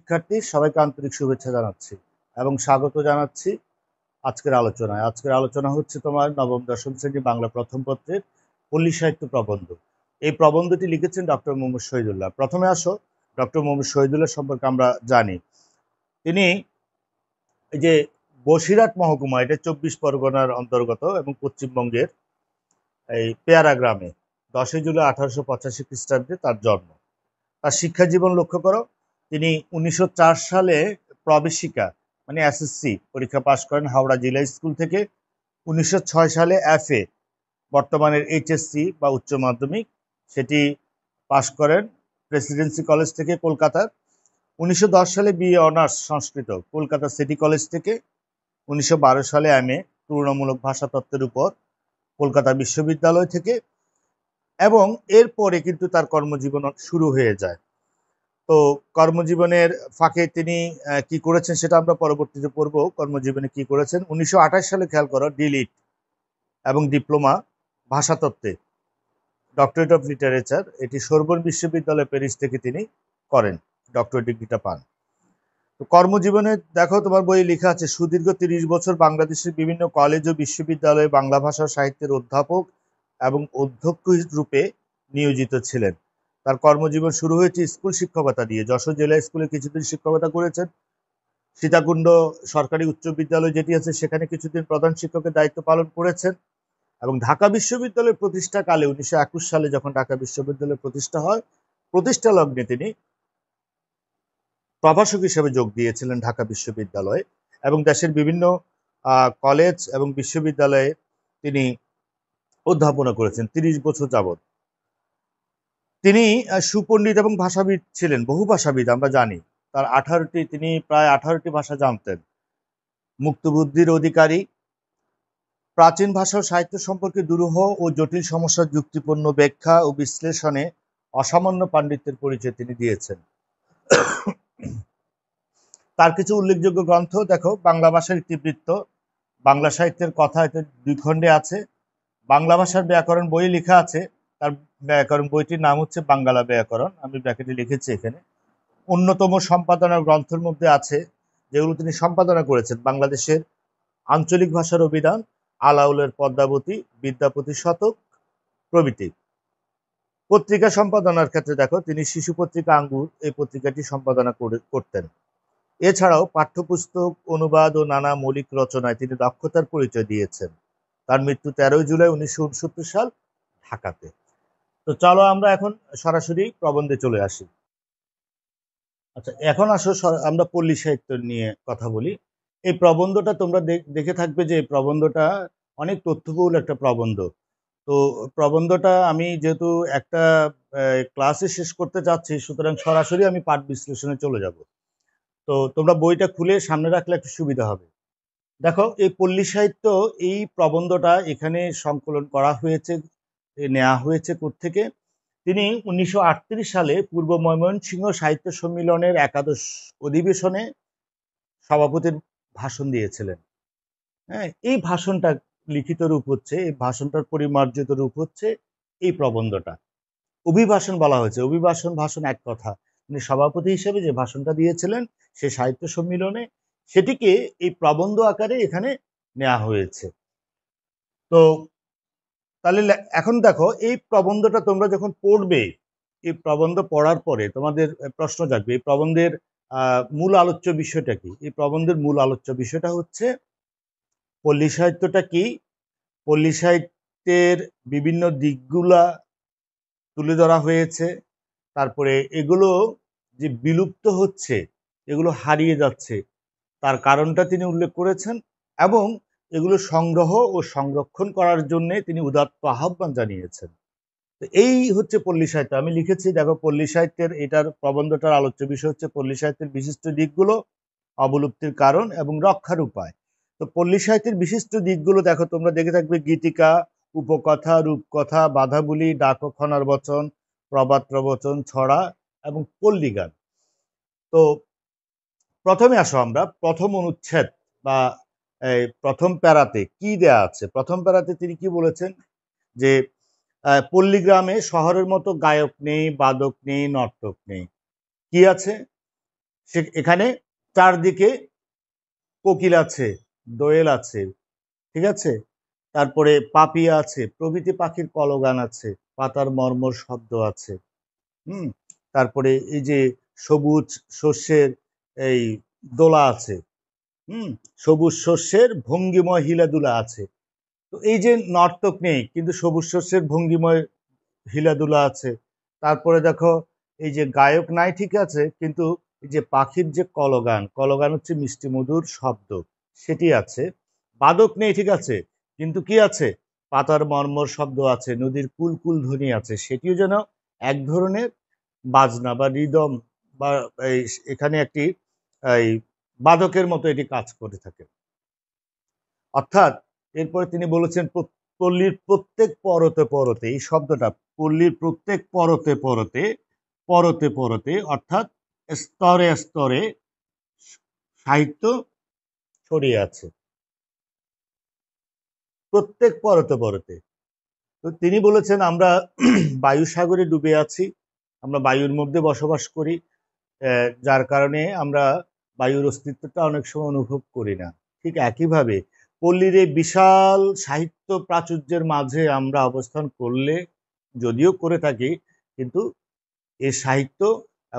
শিক্ষার্থী সবাইকে আন্তরিক শুভেচ্ছা জানাচ্ছি এবং স্বাগত জানাচ্ছি আজকের আলোচনায়। আজকের আলোচনা হচ্ছে তোমার নবম দশম শ্রেণী বাংলা প্রথম পত্রের পল্লী সাহিত্য প্রবন্ধ। এই প্রবন্ধটি লিখেছেন ডক্টর মোহাম্মদ শহীদুল্লাহ। প্রথমে আসো ডক্টর মোহাম্মদ শহীদুল্লাহ সম্পর্কে আমরা জানি। তিনি এই যে বসিরহাট মহকুমা, এটা 24 পরগনার অন্তর্গত এবং পশ্চিমবঙ্গের এই পেয়ারা গ্রামে 10 জুলাই 1885 খ্রিস্টাব্দে তার জন্ম। তার শিক্ষা জীবন লক্ষ্য করো, তিনি 1904 সালে প্রবেশিকা মানে এসএসসি পরীক্ষা পাশ করেন হাওড়া জেলা স্কুল থেকে। 1906 সালে এফএ বর্তমানের এইচএসসি বা উচ্চ মাধ্যমিক সেটি পাশ করেন প্রেসিডেন্সি কলেজ থেকে কলকাতার। 1910 সালে বিএ অনার্স সংস্কৃত কলকাতা সিটি কলেজ থেকে। 1912 সালে এমএ তুলনামূলক ভাষাতত্ত্বের উপর কলকাতা বিশ্ববিদ্যালয় থেকে। এবং এরপরে কিন্তু তার কর্মজীবন শুরু হয়ে যায়। তো কর্মজীবনের ফাঁকে তিনি কি করেছেন সেটা আমরা পরবর্তীতে পড়ব। কর্মজীবনে কি করেছেন, 1928 সালে খেয়াল করো ডিলিট এবং ডিপ্লোমা ভাষাতত্ত্বে ডক্টরেট অফ লিটারেচার, এটি সোরবন বিশ্ববিদ্যালয় প্যারিস থেকে তিনি করেন, ডক্টরেট ডিগ্রিটা পান। তো কর্মজীবনে দেখো তোমার বই লেখা আছে, সুদীর্ঘ 30 বছর বাংলাদেশের বিভিন্ন কলেজ ও বিশ্ববিদ্যালয়ে বাংলা ভাষা সাহিত্যের অধ্যাপক এবং অধ্যক্ষ রূপে নিয়োজিত ছিলেন। তার কর্মজীবন শুরু হয়েছে স্কুল শিক্ষকতা দিয়ে। যশোর জেলা স্কুলে কিছুদিন শিক্ষকতা করেছেন। সীতাকুণ্ড সরকারি উচ্চ বিদ্যালয় যেটি আছে সেখানে কিছুদিন প্রধান শিক্ষকের দায়িত্ব পালন করেছেন। এবং ঢাকা বিশ্ববিদ্যালয়ের প্রতিষ্ঠাকালে 1921 সালে যখন ঢাকা বিশ্ববিদ্যালয় প্রতিষ্ঠা হয়, প্রতিষ্ঠা লগ্নে তিনি প্রভাষক হিসেবে যোগ দিয়েছিলেন ঢাকা বিশ্ববিদ্যালয়ে এবং দেশের বিভিন্ন কলেজ এবং বিশ্ববিদ্যালয়ে তিনি অধ্যাপনা করেছেন 30 বছর যাবৎ। তিনি সুপণ্ডিত এবং ভাষাবিদ ছিলেন, বহু ভাষাবিদ আমরা জানি। তার তিনি প্রায় 18টি ভাষা জানতেন। মুক্তবুদ্ধির অধিকারী, প্রাচীন ভাষা ও সাহিত্য সম্পর্কে দুরূহ ও জটিল সমস্যার যুক্তিপূর্ণ ব্যাখ্যা ও বিশ্লেষণে অসামান্য পাণ্ডিত্যের পরিচয় তিনি দিয়েছেন। তার কিছু উল্লেখযোগ্য গ্রন্থ দেখো, বাংলা ভাষার ইতিবৃত্ত, বাংলা সাহিত্যের কথা, এতে 2 খণ্ডে আছে। বাংলা ভাষার ব্যাকরণ বই লেখা আছে, তার ব্যাকরণ বইটির নাম হচ্ছে বাঙ্গালা ব্যাকরণ, আমি ব্র্যাকেটে লিখেছি এখানে। অন্যতম সম্পাদনার গ্রন্থের মধ্যে আছে যেগুলো তিনি সম্পাদনা করেছেন, বাংলাদেশের আঞ্চলিক ভাষার অভিধান, আলাউলের পদ্মাবতী, বিদ্যাপতি শতক প্রভৃতি। পত্রিকা সম্পাদনার ক্ষেত্রে দেখো, তিনি শিশু পত্রিকা আঙ্গুর এই পত্রিকাটি সম্পাদনা করতেন। এছাড়াও পাঠ্যপুস্তক, অনুবাদ ও নানা মৌলিক রচনায় তিনি দক্ষতার পরিচয় দিয়েছেন। তার মৃত্যু 13 জুলাই 1969 সাল ঢাকাতে। তো চলো আমরা এখন সরাসরি প্রবন্ধে চলে আসি। আচ্ছা, এখন আসো আমরা পল্লী সাহিত্য নিয়ে কথা বলি। এই প্রবন্ধটা তোমরা দেখে থাকবে যে প্রবন্ধটা অনেক তথ্যবহুল একটা প্রবন্ধ। তো প্রবন্ধটা আমি যেহেতু একটা ক্লাসে শেষ করতে চাচ্ছি, সুতরাং সরাসরি আমি পাঠ বিশ্লেষণে চলে যাব। তো তোমরা বইটা খুলে সামনে রাখলে একটু সুবিধা হবে। দেখো, এই পল্লী সাহিত্য এই প্রবন্ধটা এখানে সংকলন করা হয়েছে, নেওয়া হয়েছে কোত্থেকে। তিনি 1938 সালে পূর্ব ময়মনসিংহ সাহিত্য সম্মিলনের একাদশ অধিবেশনে সভাপতির ভাষণ দিয়েছিলেন। হ্যাঁ, এই ভাষণটা লিখিত রূপ হচ্ছে, এই ভাষণটার পরিমার্জিত রূপ হচ্ছে এই প্রবন্ধটা। অভিভাষণ বলা হয়েছে, অভিভাষণ ভাষণ এক কথা। তিনি সভাপতি হিসেবে যে ভাষণটা দিয়েছিলেন সে সাহিত্য সম্মিলনে, সেটিকে এই প্রবন্ধ আকারে এখানে নেওয়া হয়েছে। তো তাহলে এখন দেখো, এই প্রবন্ধটা তোমরা যখন পড়বে, এই প্রবন্ধ পড়ার পরে তোমাদের প্রশ্ন জাগবে, এই প্রবন্ধের মূল আলোচ্য বিষয়টা কি। এই প্রবন্ধের মূল আলোচ্য বিষয়টা হচ্ছে পল্লী সাহিত্যটা কি, পল্লী সাহিত্যের বিভিন্ন দিকগুলা তুলে ধরা হয়েছে। তারপরে এগুলো যে বিলুপ্ত হচ্ছে, এগুলো হারিয়ে যাচ্ছে, তার কারণটা তিনি উল্লেখ করেছেন এবং এগুলো সংগ্রহ ও সংরক্ষণ করার জন্য তিনি উদাত্ত আহ্বান জানিয়েছেন। তো এই হচ্ছে পল্লী সাহিত্য। আমি লিখেছি দেখো, পল্লী সাহিত্যের এটার প্রবন্ধটার আলোচ্য বিষয় হচ্ছে পল্লী সাহিত্যের বিশিষ্ট দিকগুলো, অবলুপ্তির কারণ এবং রক্ষার উপায়। তো পল্লী সাহিত্যের বিশিষ্ট দিকগুলো দেখো, তোমরা দেখে থাকবে গীতিকা, উপকথা, রূপকথা, বাধাবলী, ডাক ও খনার বচন, প্রবাদ প্রবচন, ছড়া এবং পল্লী গান। তো প্রথমে আসো আমরা প্রথম অনুচ্ছেদ বা প্রথম প্যারাতে কি দেয়া আছে। প্রথম প্যারাতে তিনি কি বলেছেন যে পল্লীগ্রামে শহরের মতো গায়ক নেই, বাদক নেই, নর্তক নেই। কি আছে? এখানে চারদিকে কোকিল আছে, দোয়েল আছে, ঠিক আছে, তারপরে পাপিয়া আছে, প্রভৃতি পাখির কলগান আছে, পাতার মর্মর শব্দ আছে। তারপরে এই যে সবুজ শস্যের এই দোলা আছে, সবুজ শস্যের ভঙ্গিময় হিলাদুলা আছে। তো এই যে নর্তক নেই, কিন্তু সবুজ শস্যের ভঙ্গিময় হিলাদুলা আছে। তারপরে দেখো এই যে গায়ক নাই, ঠিক আছে, কিন্তু এই যে পাখির যে কলগান, কলগান হচ্ছে মিষ্টি মধুর শব্দ, সেটি আছে। বাদক নেই, ঠিক আছে, কিন্তু কি আছে, পাতার মর্মর শব্দ আছে, নদীর কুলকুল ধ্বনি আছে, সেটিও যেন এক ধরনের বাজনা বা রিদম বা এখানে একটি এই বাদকের মতো এটি কাজ করে থাকে। অর্থাৎ এরপরে তিনি বলেছেন পল্লীর প্রত্যেক পরতে পরতে, এই শব্দটা পল্লীর প্রত্যেক পরতে পরতে, পরতে পরতে অর্থাৎ স্তরে স্তরে সাহিত্য ছড়িয়ে আছে, প্রত্যেক পরতে পরতে। তো তিনি বলেছেন আমরা বায়ু সাগরে ডুবে আছি, আমরা বায়ুর মধ্যে বসবাস করি, যার কারণে আমরা বায়ুর অস্তিত্বটা অনেক সময় অনুভব করি না। ঠিক একইভাবে পল্লীর এই বিশাল সাহিত্য প্রাচুর্যের মাঝে আমরা অবস্থান করলে, যদিও করে থাকি, কিন্তু এই সাহিত্য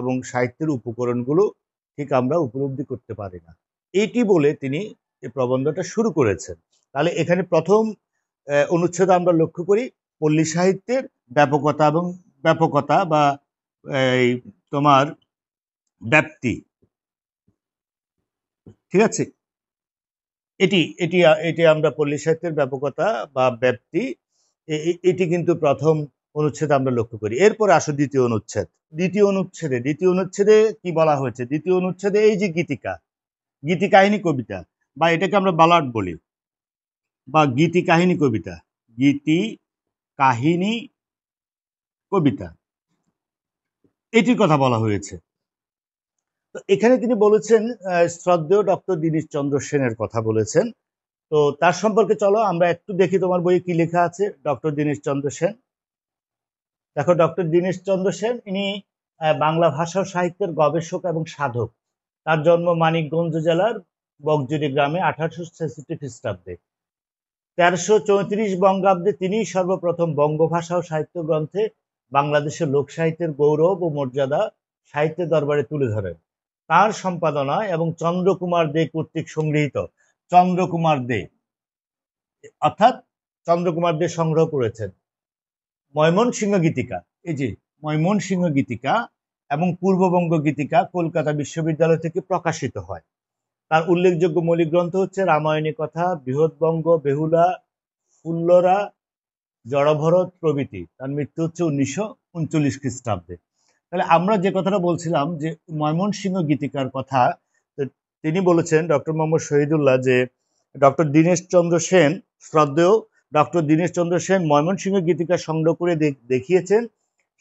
এবং সাহিত্যের উপকরণগুলো ঠিক আমরা উপলব্ধি করতে পারি না। এইটি বলে তিনি এই প্রবন্ধটা শুরু করেছেন। তাহলে এখানে প্রথম অনুচ্ছেদে আমরা লক্ষ্য করি পল্লী সাহিত্যের ব্যাপকতা বা এই তোমার ব্যাপ্তি, ঠিক আছে, এটি এটি এটি আমরা পল্লী সাহিত্যের ব্যাপকতা বা ব্যাপ্তি, এটি কিন্তু প্রথম অনুচ্ছেদে আমরা লক্ষ্য করি। এরপরে আসো দ্বিতীয় অনুচ্ছেদ। দ্বিতীয় অনুচ্ছেদে কি বলা হয়েছে? দ্বিতীয় অনুচ্ছেদে এই যে গীতি কাহিনী কবিতা, বা এটাকে আমরা বালাট বলি, বা গীতি কাহিনী কবিতা, গীতি কাহিনী কবিতা, এটির কথা বলা হয়েছে। তো এখানে তিনি বলেছেন শ্রদ্ধেয় ডক্টর দীনেশচন্দ্র সেনের কথা বলেছেন। তো তার সম্পর্কে চলো আমরা একটু দেখি তোমার বইয়ে কি লেখা আছে। ডক্টর দীনেশচন্দ্র সেন, দেখো, ডক্টর দীনেশচন্দ্র সেন ইনি বাংলা ভাষা ও সাহিত্যের গবেষক এবং সাধক। তার জন্ম মানিকগঞ্জ জেলার বগজুড়ি গ্রামে 1866 খ্রিস্টাব্দে। 1334 বঙ্গাব্দে তিনি সর্বপ্রথম বঙ্গভাষা ও সাহিত্য গ্রন্থে বাংলাদেশের লোক সাহিত্যের গৌরব ও মর্যাদা সাহিত্যের দরবারে তুলে ধরেন। তার সম্পাদনায় এবং চন্দ্রকুমার দে কর্তৃক সংগৃহীত, চন্দ্রকুমার দে অর্থাৎ চন্দ্রকুমার দে সংগ্রহ করেছেন ময়মনসিংহ গীতিকা, এই যে ময়মনসিংহ গীতিকা এবং পূর্ববঙ্গ গীতিকা কলকাতা বিশ্ববিদ্যালয় থেকে প্রকাশিত হয়। তার উল্লেখযোগ্য মৌলিক গ্রন্থ হচ্ছে রামায়ণী কথা, বৃহৎবঙ্গ, বেহুলা, ফুল্লরা, জড়ভরত প্রভৃতি। তার মৃত্যু হচ্ছে 1939 খ্রিস্টাব্দে। তাহলে আমরা যে কথাটা বলছিলাম যে ময়মনসিংহ গীতিকার কথা, তিনি বলেছেন ডক্টর মোহাম্মদ শহীদুল্লাহ যে ডক্টর দীনেশচন্দ্র সেন, শ্রদ্ধেয় ডক্টর দীনেশচন্দ্র সেন ময়মনসিংহ গীতিকা সংগ্রহ করে দেখিয়েছেন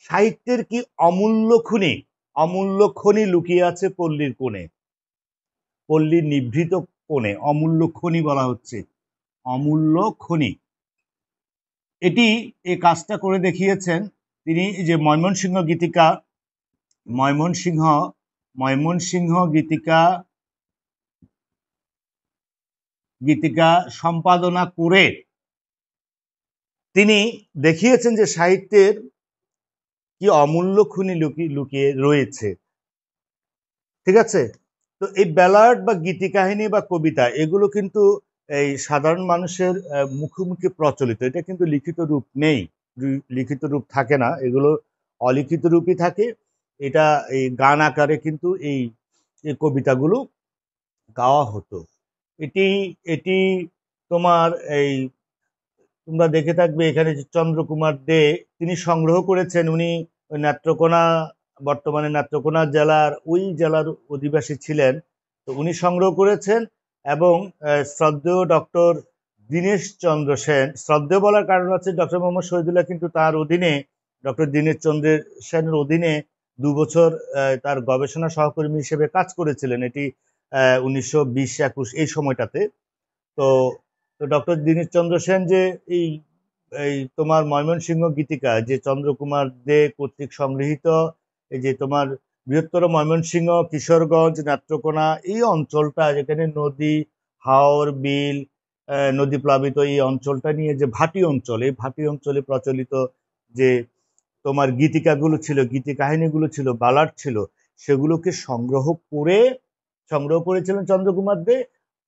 সাহিত্যের কি অমূল্য খনি লুকিয়ে আছে পল্লীর কোণে, পল্লীর নিভৃত কোণে অমূল্য খনি বলা হচ্ছে, অমূল্য খনি। এটি এই কাজটা করে দেখিয়েছেন তিনি, যে ময়মনসিংহ গীতিকা সম্পাদনা করে তিনি দেখিয়েছেন যে সাহিত্যের কি অমূল্য খনি লুকিয়ে রয়েছে, ঠিক আছে। তো এই ব্যালাড বা গীতি কাহিনী বা কবিতা, এগুলো কিন্তু এই সাধারণ মানুষের মুখে মুখে প্রচলিত, এটা কিন্তু লিখিত রূপ নেই, লিখিত রূপ থাকে না, এগুলো অলিখিত রূপই থাকে। এটা এই গান আকারে কিন্তু এই কবিতাগুলো গাওয়া হতো। এটি এটি তোমার এই তোমরা দেখে থাকবে এখানে যে চন্দ্রকুমার দে তিনি সংগ্রহ করেছেন, উনি নেত্রকোনা, বর্তমানে নেত্রকোনা জেলার ওই জেলার অধিবাসী ছিলেন। তো উনি সংগ্রহ করেছেন এবং শ্রদ্ধেয় ডক্টর দীনেশচন্দ্র সেন, শ্রদ্ধেয় বলার কারণ হচ্ছে ডক্টর মোহাম্মদ শহীদুল্লাহ কিন্তু তার অধীনে, ডক্টর দীনেশচন্দ্র সেনের অধীনে 2 বছর তার গবেষণা সহকর্মী হিসেবে কাজ করেছিলেন, এটি 1920-21 এই সময়টাতে। তো ডক্টর দীনেশচন্দ্র সেন যে এই এই তোমার ময়মনসিংহ গীতিকা যে চন্দ্রকুমার দে কর্তৃক সংগৃহীত, এই যে তোমার বৃহত্তর ময়মনসিংহ, কিশোরগঞ্জ, নেত্রকোনা এই অঞ্চলটা যেখানে নদী, হাওর, বিল, নদী প্লাবিত এই অঞ্চলটা নিয়ে যে ভাটি অঞ্চল, এই ভাটি অঞ্চলে প্রচলিত যে তোমার গীতিকাগুলো ছিল, গীতি কাহিনীগুলো ছিল, বালাট ছিল, সেগুলোকে সংগ্রহ করেছিলেন চন্দ্রকুমার দে।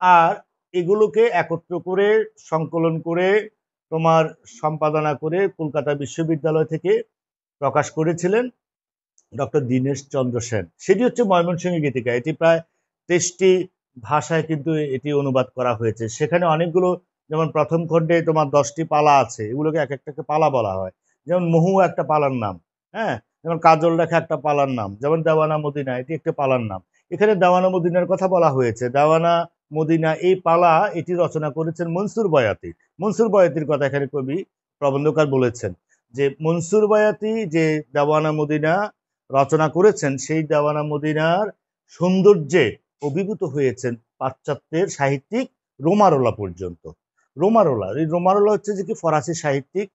আর এগুলোকে একত্র করে সংকলন করে তোমার সম্পাদনা করে কলকাতা বিশ্ববিদ্যালয় থেকে প্রকাশ করেছিলেন ডক্টর দীনেশ চন্দ্র সেন। সেটি হচ্ছে ময়মনসিংহ গীতিকা। এটি প্রায় 23টি ভাষায় কিন্তু এটি অনুবাদ করা হয়েছে। সেখানে অনেকগুলো, যেমন প্রথম খণ্ডে তোমার 10টি পালা আছে, এগুলোকে এক একটাকে পালা বলা হয়। যেমন মহু একটা পালার নাম, হ্যাঁ, যেমন কাজল রেখা একটা পালার নাম, যেমন দেওয়ানা মদিনা এটি একটা পালার নাম। এখানে দেওয়ানা মদিনার কথা বলা হয়েছে। দেওয়ানা মদিনা এই পালা এটি রচনা করেছেন মনসুর বয়াতি। মনসুর বয়াতির কথা এখানে কবি প্রবন্ধকার বলেছেন যে মনসুর বয়াতি যে দেওয়ানা মদিনা রচনা করেছেন, সেই দেওয়ানা মদিনার সৌন্দর্যে অভিভূত হয়েছেন পাশ্চাত্যের সাহিত্যিক রোমারোলা পর্যন্ত। রোমারোলা হচ্ছে যে কি ফরাসি সাহিত্যিক,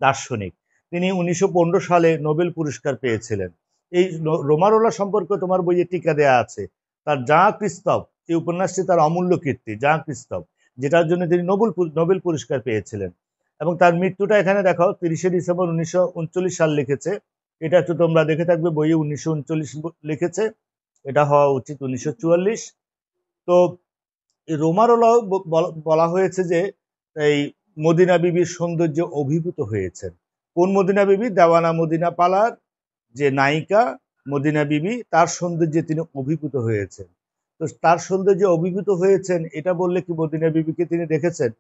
দার্শনিক। তিনি 1915 সালে নোবেল পুরস্কার পেয়েছিলেন। এই রোমারোলা সম্পর্কে তোমার বইয়ে টিকা দেয়া আছে। তার যা ক্রিস্তব, এই উপন্যাসটি তার অমূল্য কীর্তি, যা ক্রিস্তব, যেটার জন্য তিনি নোবেল পুরস্কার পেয়েছিলেন। এবং তার মৃত্যুটা এখানে দেখো 30শে ডিসেম্বর 1939 সাল লিখেছে। এটা তো তোমরা দেখে থাকবে বইয়ে 1939 লিখেছে, এটা হওয়া উচিত 1944। তো এই রোমারোলাও বলা হয়েছে যে এই মদিনা বিবির সৌন্দর্য অভিভূত হয়েছেন। কোন মদিনা বিবি? দেওয়ানা মদিনা পালার যে নায়িকা মদিনা বিবি, তার সৌন্দর্যে তিনি অভিভূত হয়েছেন। তো তার সৌন্দর্যে অভিভূত হয়েছেন এটা বললে কি মদিনা বিবিকে তিনি দেখেছেন,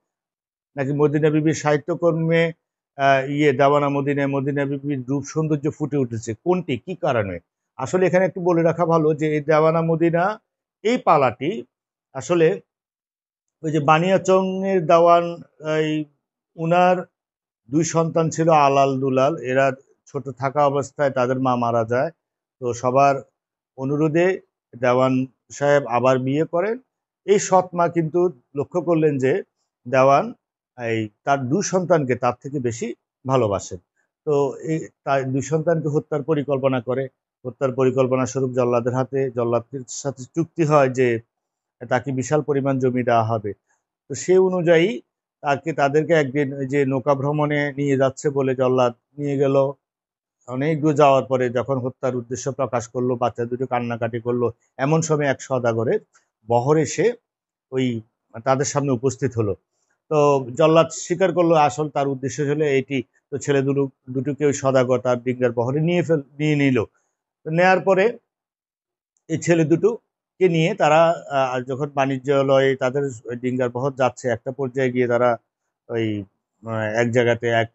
নাকি মদিনা বিবির সাহিত্যকর্মে দেওয়ানা মদিনা বিবির রূপ সৌন্দর্য ফুটে উঠেছে? কোনটি, কি কারণে? আসলে এখানে একটু বলে রাখা ভালো যে এই দেওয়ানা মদিনা এই পালাটি আসলে ওই যে বানিয়াচং এর দেওয়ান, এই উনার 2 সন্তান ছিল, আলাল দুলাল। এরা ছোট থাকা অবস্থায় তাদের মা মারা যায়। তো সবার অনুরোধে দেওয়ান সাহেব আবার বিয়ে করেন। এই সৎ মা কিন্তু লক্ষ্য করলেন যে দেওয়ান তার 2 সন্তানকে তার থেকে বেশি ভালোবাসেন। তো এই তার 2 সন্তানকে হত্যার পরিকল্পনা করে। হত্যার পরিকল্পনা স্বরূপ জল্লাদের সাথে চুক্তি হয় যে তাকে বিশাল পরিমাণ জমি দেওয়া হবে। তো সে অনুযায়ী তাদেরকে একদিন যে নৌকা ভ্রমণে নিয়ে যাচ্ছে বলে জল্লাদ নিয়ে গেল। অনেক দূর যাওয়ার পরে যখন হত্যার উদ্দেশ্য প্রকাশ করলো, বাচ্চা দুটো কান্নাকাটি করলো, এমন সময় এক সওদাগরের বহর এসে ওই তাদের সামনে উপস্থিত হলো। তো জল্লাদ স্বীকার করলো আসল তার উদ্দেশ্য হলো এটি। তো ছেলে দুটোকে ওই সওদাগর তার ডিঙ্গার বহরে নিয়ে নিল। নেয়ার পরে এই ছেলে দুটোকে নিয়ে তারা যখন বাণিজ্যালয়ে তাদের ডিঙ্গার বহর যাচ্ছে, একটা পর্যায়ে গিয়ে তারা ওই এক জায়গাতে এক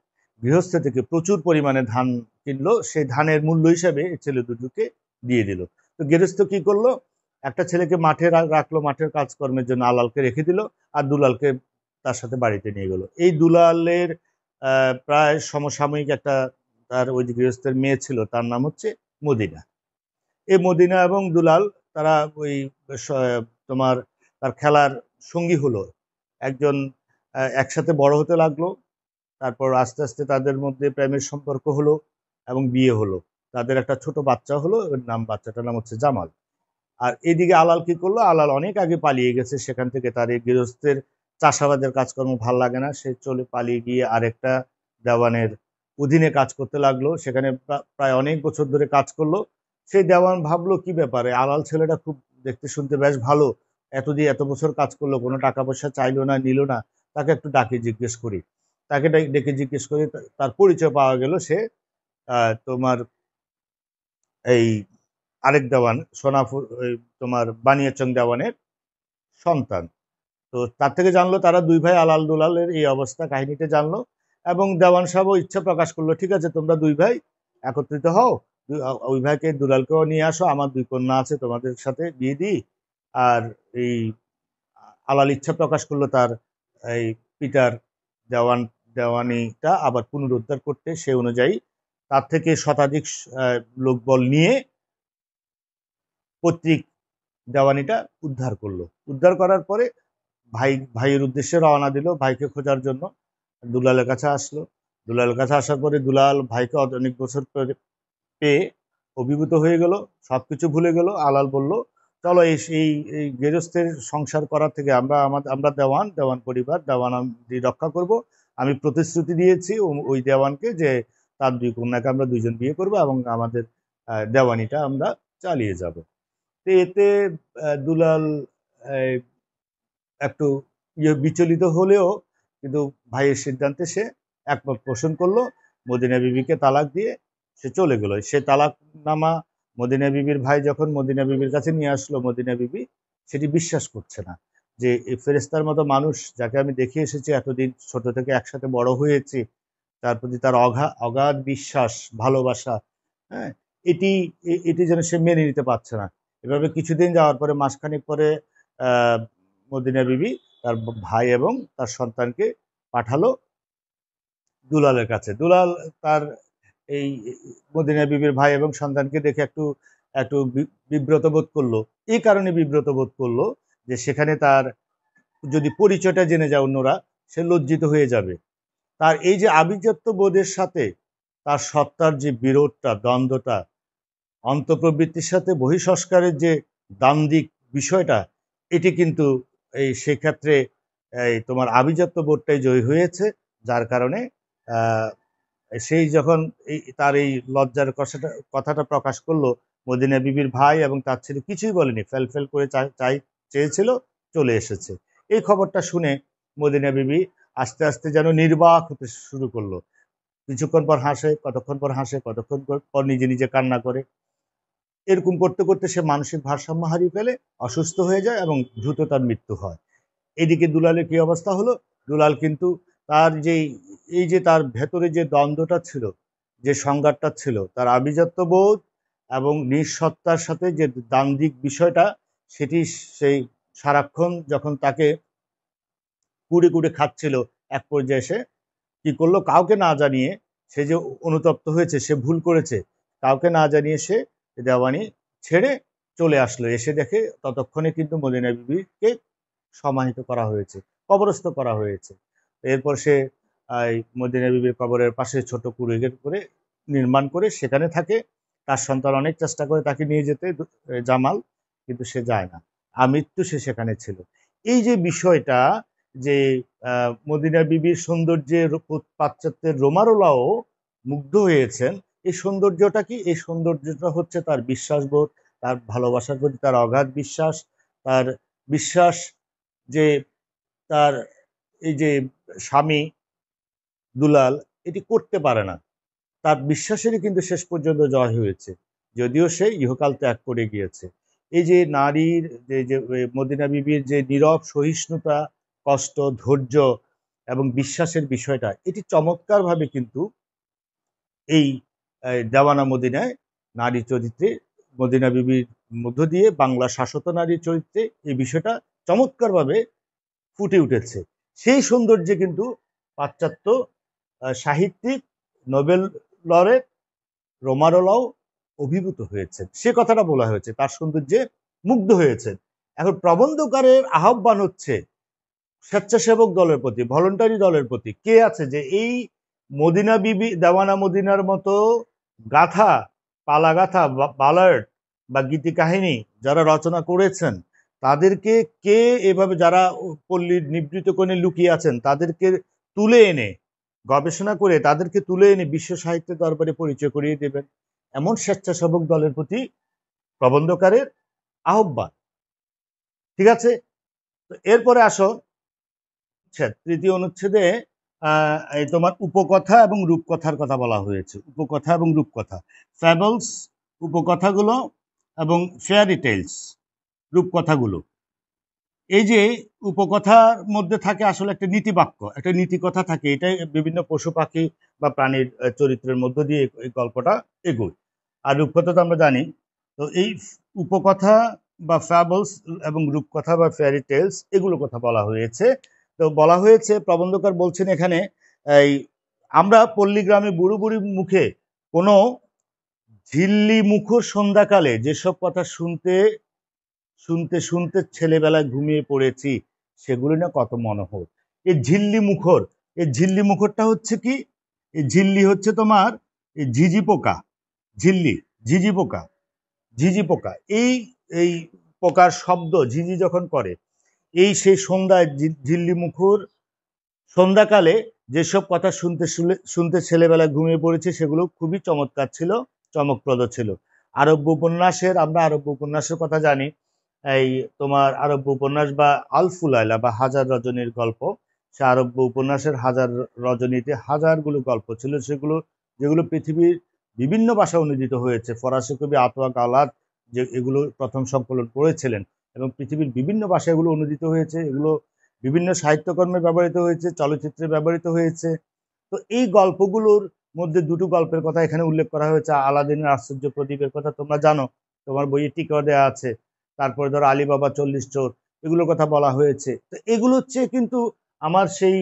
গৃহস্থ থেকে প্রচুর পরিমাণে ধান কিনলো। সেই ধানের মূল্য হিসাবে ছেলে দুটোকে দিয়ে দিল। তো গৃহস্থ কি করলো, একটা ছেলেকে মাঠে রাখলো, মাঠের কাজকর্মের জন্য আলালকে রেখে দিল, আর দুলালকে তার সাথে বাড়িতে নিয়ে গেল। এই দুলালের প্রায় সমসাময়িক একটা তার ওই গৃহস্থের মেয়ে ছিল, তার নাম হচ্ছে মদিনা। এই মদিনা এবং দুলাল তারা ওই তোমার তার খেলার সঙ্গী হলো। একজন একসাথে বড় হতে লাগলো। তারপর আস্তে আস্তে তাদের মধ্যে প্রেমের সম্পর্ক হলো এবং বিয়ে হলো। তাদের একটা ছোট বাচ্চা হলো, ওর বাচ্চাটার নাম হচ্ছে জামাল। আর এদিকে আলাল কি করলো, আলাল অনেক আগে পালিয়ে গেছে সেখান থেকে। তার এই গৃহস্থের চাষাবাদের কাজকর্ম ভাল লাগে না, সে চলে পালিয়ে গিয়ে আরেকটা দেওয়ানের অধীনে কাজ করতে লাগলো। সেখানে প্রায় অনেক বছর ধরে কাজ করলো। সেই দেওয়ান ভাবলো কি ব্যাপারে, আলাল ছেলেটা খুব দেখতে শুনতে বেশ ভালো, এত বছর কাজ করলো, কোনো টাকা পয়সা চাইলো না, নিল না, তাকে একটু ডাকে জিজ্ঞেস করি। তাকে ডেকে জিজ্ঞেস করি, তার পরিচয় পাওয়া গেল সে তোমার এই আরেক দেওয়ান সোনাপুর তোমার বানিয়াচং দেওয়ানের সন্তান। তো তার থেকে জানলো তারা দুই ভাই, আলাল দুলালের এই অবস্থা, কাহিনীটা জানলো। এবং দেওয়ান সাহেবও ইচ্ছা প্রকাশ করলো, ঠিক আছে তোমরা দুই ভাই একত্রিত হও, ওই ভাইকে দুলালকেও নিয়ে আসো, আমার 2 কন্যা আছে, তোমাদের সাথে বিয়ে দিই। আর এই আলাল ইচ্ছা প্রকাশ করলো তার এই পিতার দেওয়ানিটা আবার পুনরুদ্ধার করতে। সে অনুযায়ী তার থেকে শতাধিক লোকবল নিয়ে পৈতৃক দেওয়ানিটা উদ্ধার করলো। উদ্ধার করার পরে ভাইয়ের উদ্দেশ্যে রওনা দিল ভাইকে খোঁজার জন্য। দুলালের কাছে আসলো। দুলালের কাছে আসার পরে দুলাল ভাইকে অনেক বছর পেয়ে অভিভূত হয়ে গেল, সবকিছু ভুলে গেল। আলাল বলল, চলো এই এই এই গেরস্থের সংসার করা থেকে আমরা দেওয়ান পরিবার, দেওয়ান আমি রক্ষা করব। আমি প্রতিশ্রুতি দিয়েছি ওই দেওয়ানকে যে তার দুই কন্যাকে আমরা দুইজন বিয়ে করব এবং আমাদের দেওয়ানিটা আমরা চালিয়ে যাব। তো এতে দুলাল একটু বিচলিত হলেও কিন্তু ভাইয়ের সিদ্ধান্তে সে একমত পোষণ করলো। মদিনা বিবিকে তালাক দিয়ে সে চলে গেল। সে তালাকনামা মদিনা বিবির ভাই যখন মদিনা বিবির কাছে নিয়ে আসলো, মদিনা বিবি সেটি বিশ্বাস করছে না যে এই ফেরেস্তার মতো মানুষ যাকে আমি দেখে এসেছি এতদিন, ছোট থেকে একসাথে বড় হয়েছি, তার প্রতি তার অগাধ বিশ্বাস, ভালোবাসা, হ্যাঁ, এটি এটি যেন সে মেনে নিতে পারছে না। এভাবে কিছুদিন যাওয়ার পরে, মাসখানেক পরে মদিনা বিবি তার ভাই এবং তার সন্তানকে পাঠালো দুলালের কাছে। দুলাল তার এই মদিনা বিবির ভাই এবং সন্তানকে দেখে একটু একটু বিব্রত বোধ করলো। এই কারণে বিব্রত বোধ করলো যে সেখানে তার যদি পরিচয়টা জেনে যায় অন্যরা, সে লজ্জিত হয়ে যাবে। তার এই যে আভিজাত্য বোধের সাথে তার সত্তার যে বিরোধটা, দ্বন্দ্বটা, অন্তঃপ্রবৃত্তির সাথে বহিঃসংস্কারের যে দ্বান্দ্বিক বিষয়টা, এটি কিন্তু এই সেক্ষেত্রে এই তোমার আভিজাত্য বোধটাই জয়ী হয়েছে। যার কারণে সেই যখন তার এই লজ্জার কথাটা প্রকাশ করলো, মদিনা বিবির ভাই এবং তার ছেলে কিছুই বলেনি, ফেল করে চেয়েছিল, চলে এসেছে। এই খবরটা শুনে মদিনা বিবি আস্তে আস্তে যেন নির্বাক হতে শুরু করলো। কিছুক্ষণ পর হাসে, কতক্ষণ পর হাসে, কতক্ষণ পর নিজে নিজে কান্না করে। এরকম করতে করতে সে মানসিক ভারসাম্য হারিয়ে ফেলে, অসুস্থ হয়ে যায় এবং দ্রুত তার মৃত্যু হয়। এদিকে দুলালের কি অবস্থা হলো? দুলাল কিন্তু তার এই যে তার ভেতরে যে দ্বন্দ্বটা ছিল, যে সংঘাতটা ছিল, তার আভিজাত্য বোধ এবং নিঃসত্তার সাথে যে দ্বান্দ্বিক বিষয়টা, সেটি সেই সারাক্ষণ যখন তাকে কুড়ে কুড়ে খাচ্ছিল, এক পর্যায়ে সে কি করলো, কাউকে না জানিয়ে, সে যে অনুতপ্ত হয়েছে, সে ভুল করেছে, কাউকে না জানিয়ে সে দেওয়ানি ছেড়ে চলে আসলো। এসে দেখে ততক্ষণে কিন্তু মদিনা বিবিকে সমাহিত করা হয়েছে, কবরস্থ করা হয়েছে। এরপর সে মদিনা বিবির কবরের পাশে ছোট কুড়ে করে নির্মাণ করে সেখানে থাকে। তার সন্তান অনেক চেষ্টা করে তাকে নিয়ে যেতে, জামাল, কিন্তু সে যায় না। আমৃত্যু সে সেখানে ছিল। এই যে বিষয়টা, যে মদিনা বিবির সৌন্দর্যে পাশ্চাত্যের রোমারোলাও মুগ্ধ হয়েছেন, এই সৌন্দর্যটা কি? এই সৌন্দর্যটা হচ্ছে তার বিশ্বাসবোধ, তার ভালোবাসার প্রতি তার অগাধ বিশ্বাস, তার বিশ্বাস যে তার এই যে স্বামী দুলাল এটি করতে পারে না, তার বিশ্বাসেরই কিন্তু শেষ পর্যন্ত জয় হয়েছে, যদিও সে ইহকাল ত্যাগ করে গিয়েছে। এই যে নারীর যে মদিনা বিবির যে নীরব সহিষ্ণুতা, কষ্ট, ধৈর্য এবং বিশ্বাসের বিষয়টা, এটি চমৎকারভাবে কিন্তু এই দেওয়ানা মদিনায় নারী চরিত্রে, মদিনা বিবির মধ্য দিয়ে বাংলা শাশ্বত নারীর চরিত্রে এই বিষয়টা চমৎকারভাবে ফুটে উঠেছে। সেই সৌন্দর্যে কিন্তু পাশ্চাত্য সাহিত্যিক, নোবেল লরেট রোমারোলাও অভিভূত হয়েছেন। সে কথাটা বলা হয়েছে, তার সৌন্দর্যে মুগ্ধ হয়েছেন। এখন প্রবন্ধকারের আহ্বান হচ্ছে স্বেচ্ছাসেবক দলের প্রতি, ভলেন্টারি দলের প্রতি, কে আছে যে এই মদিনা বিবি, দেওয়ানা মদিনার মতো গাথা, পালা গাথা, বালার্ড বা গীতি কাহিনী যারা রচনা করেছেন, তাদেরকে কে এভাবে, যারা পল্লীর নিবৃত কোণে লুকিয়ে আছেন, তাদেরকে তুলে এনে গবেষণা করে তাদেরকে তুলে এনে বিশ্ব সাহিত্যের দরবারে পরিচয় করিয়ে দেবেন, এমন স্বেচ্ছাসেবক দলের প্রতি প্রবন্ধকারের আহ্বান। ঠিক আছে, এরপরে আসো তৃতীয় অনুচ্ছেদে এই তোমার উপকথা এবং রূপকথার কথা বলা হয়েছে। উপকথা এবং রূপকথা, ফ্যাবলস উপকথাগুলো এবং ফেয়ারি টেলস রূপকথাগুলো। এই যে উপকথার মধ্যে থাকে আসলে একটা নীতিবাক্য, একটা নীতিকথা থাকে, এটাই বিভিন্ন পশু পাখি বা প্রাণীর চরিত্রের মধ্য দিয়ে এই গল্পটা এগোয়। আর রূপকথা তো আমরা জানি। তো এই উপকথা বা ফ্যাবলস এবং রূপকথা বা ফেয়ারি টেলস, এগুলো কথা বলা হয়েছে। তো বলা হয়েছে, প্রবন্ধকার বলছেন এখানে, এই আমরা পল্লীগ্রামে বুড়ো বুড়ির মুখে কোনো ঝিল্লি মুখর সন্ধ্যাকালে যেসব কথা শুনতে শুনতে শুনতে ছেলেবেলায় ঘুমিয়ে পড়েছি, সেগুলো না কত মনোহর। এই ঝিল্লি মুখর, এই ঝিল্লি মুখরটা হচ্ছে কি? এই ঝিল্লি হচ্ছে তোমার এই ঝিঝি পোকা, ঝিল্লি, ঝিঝি পোকা, ঝিঝি পোকা, এই এই পোকার শব্দ ঝিঝি যখন করে, এই সেই সন্ধ্যায় ঝিল্লি মুখর সন্ধ্যাকালে যেসব কথা শুনতে ছেলেবেলায় ঘুমিয়ে পড়েছে, সেগুলো খুবই চমৎকার ছিল, চমকপ্রদ ছিল। আমরা আরব্য উপন্যাসের কথা জানি। এই তোমার আরব্য উপন্যাস বা আলফু লায়লা বা হাজার রজনীর গল্প, সে আরব্য উপন্যাসের হাজার রজনীতে হাজারগুলো গল্প ছিল, যেগুলো পৃথিবীর বিভিন্ন ভাষায় অনুদিত হয়েছে। ফরাসি কবি আতোয়া গালাত যে এগুলো প্রথম সংকলন করেছিলেন, এবং পৃথিবীর বিভিন্ন ভাষায় এগুলো অনুদিত হয়েছে। এগুলো বিভিন্ন সাহিত্যকর্মে ব্যবহৃত হয়েছে, চলচ্চিত্রে ব্যবহৃত হয়েছে। তো এই গল্পগুলোর মধ্যে দুটো গল্পের কথা এখানে উল্লেখ করা হয়েছে। আলাদিনের আশ্চর্য প্রদীপের কথা তোমরা জানো, তোমার বইয়ে টিকা দেওয়া আছে। তারপরে ধরো আলীবাবা 40 চোর, এগুলোর কথা বলা হয়েছে। তো এগুলো হচ্ছে কিন্তু আমার সেই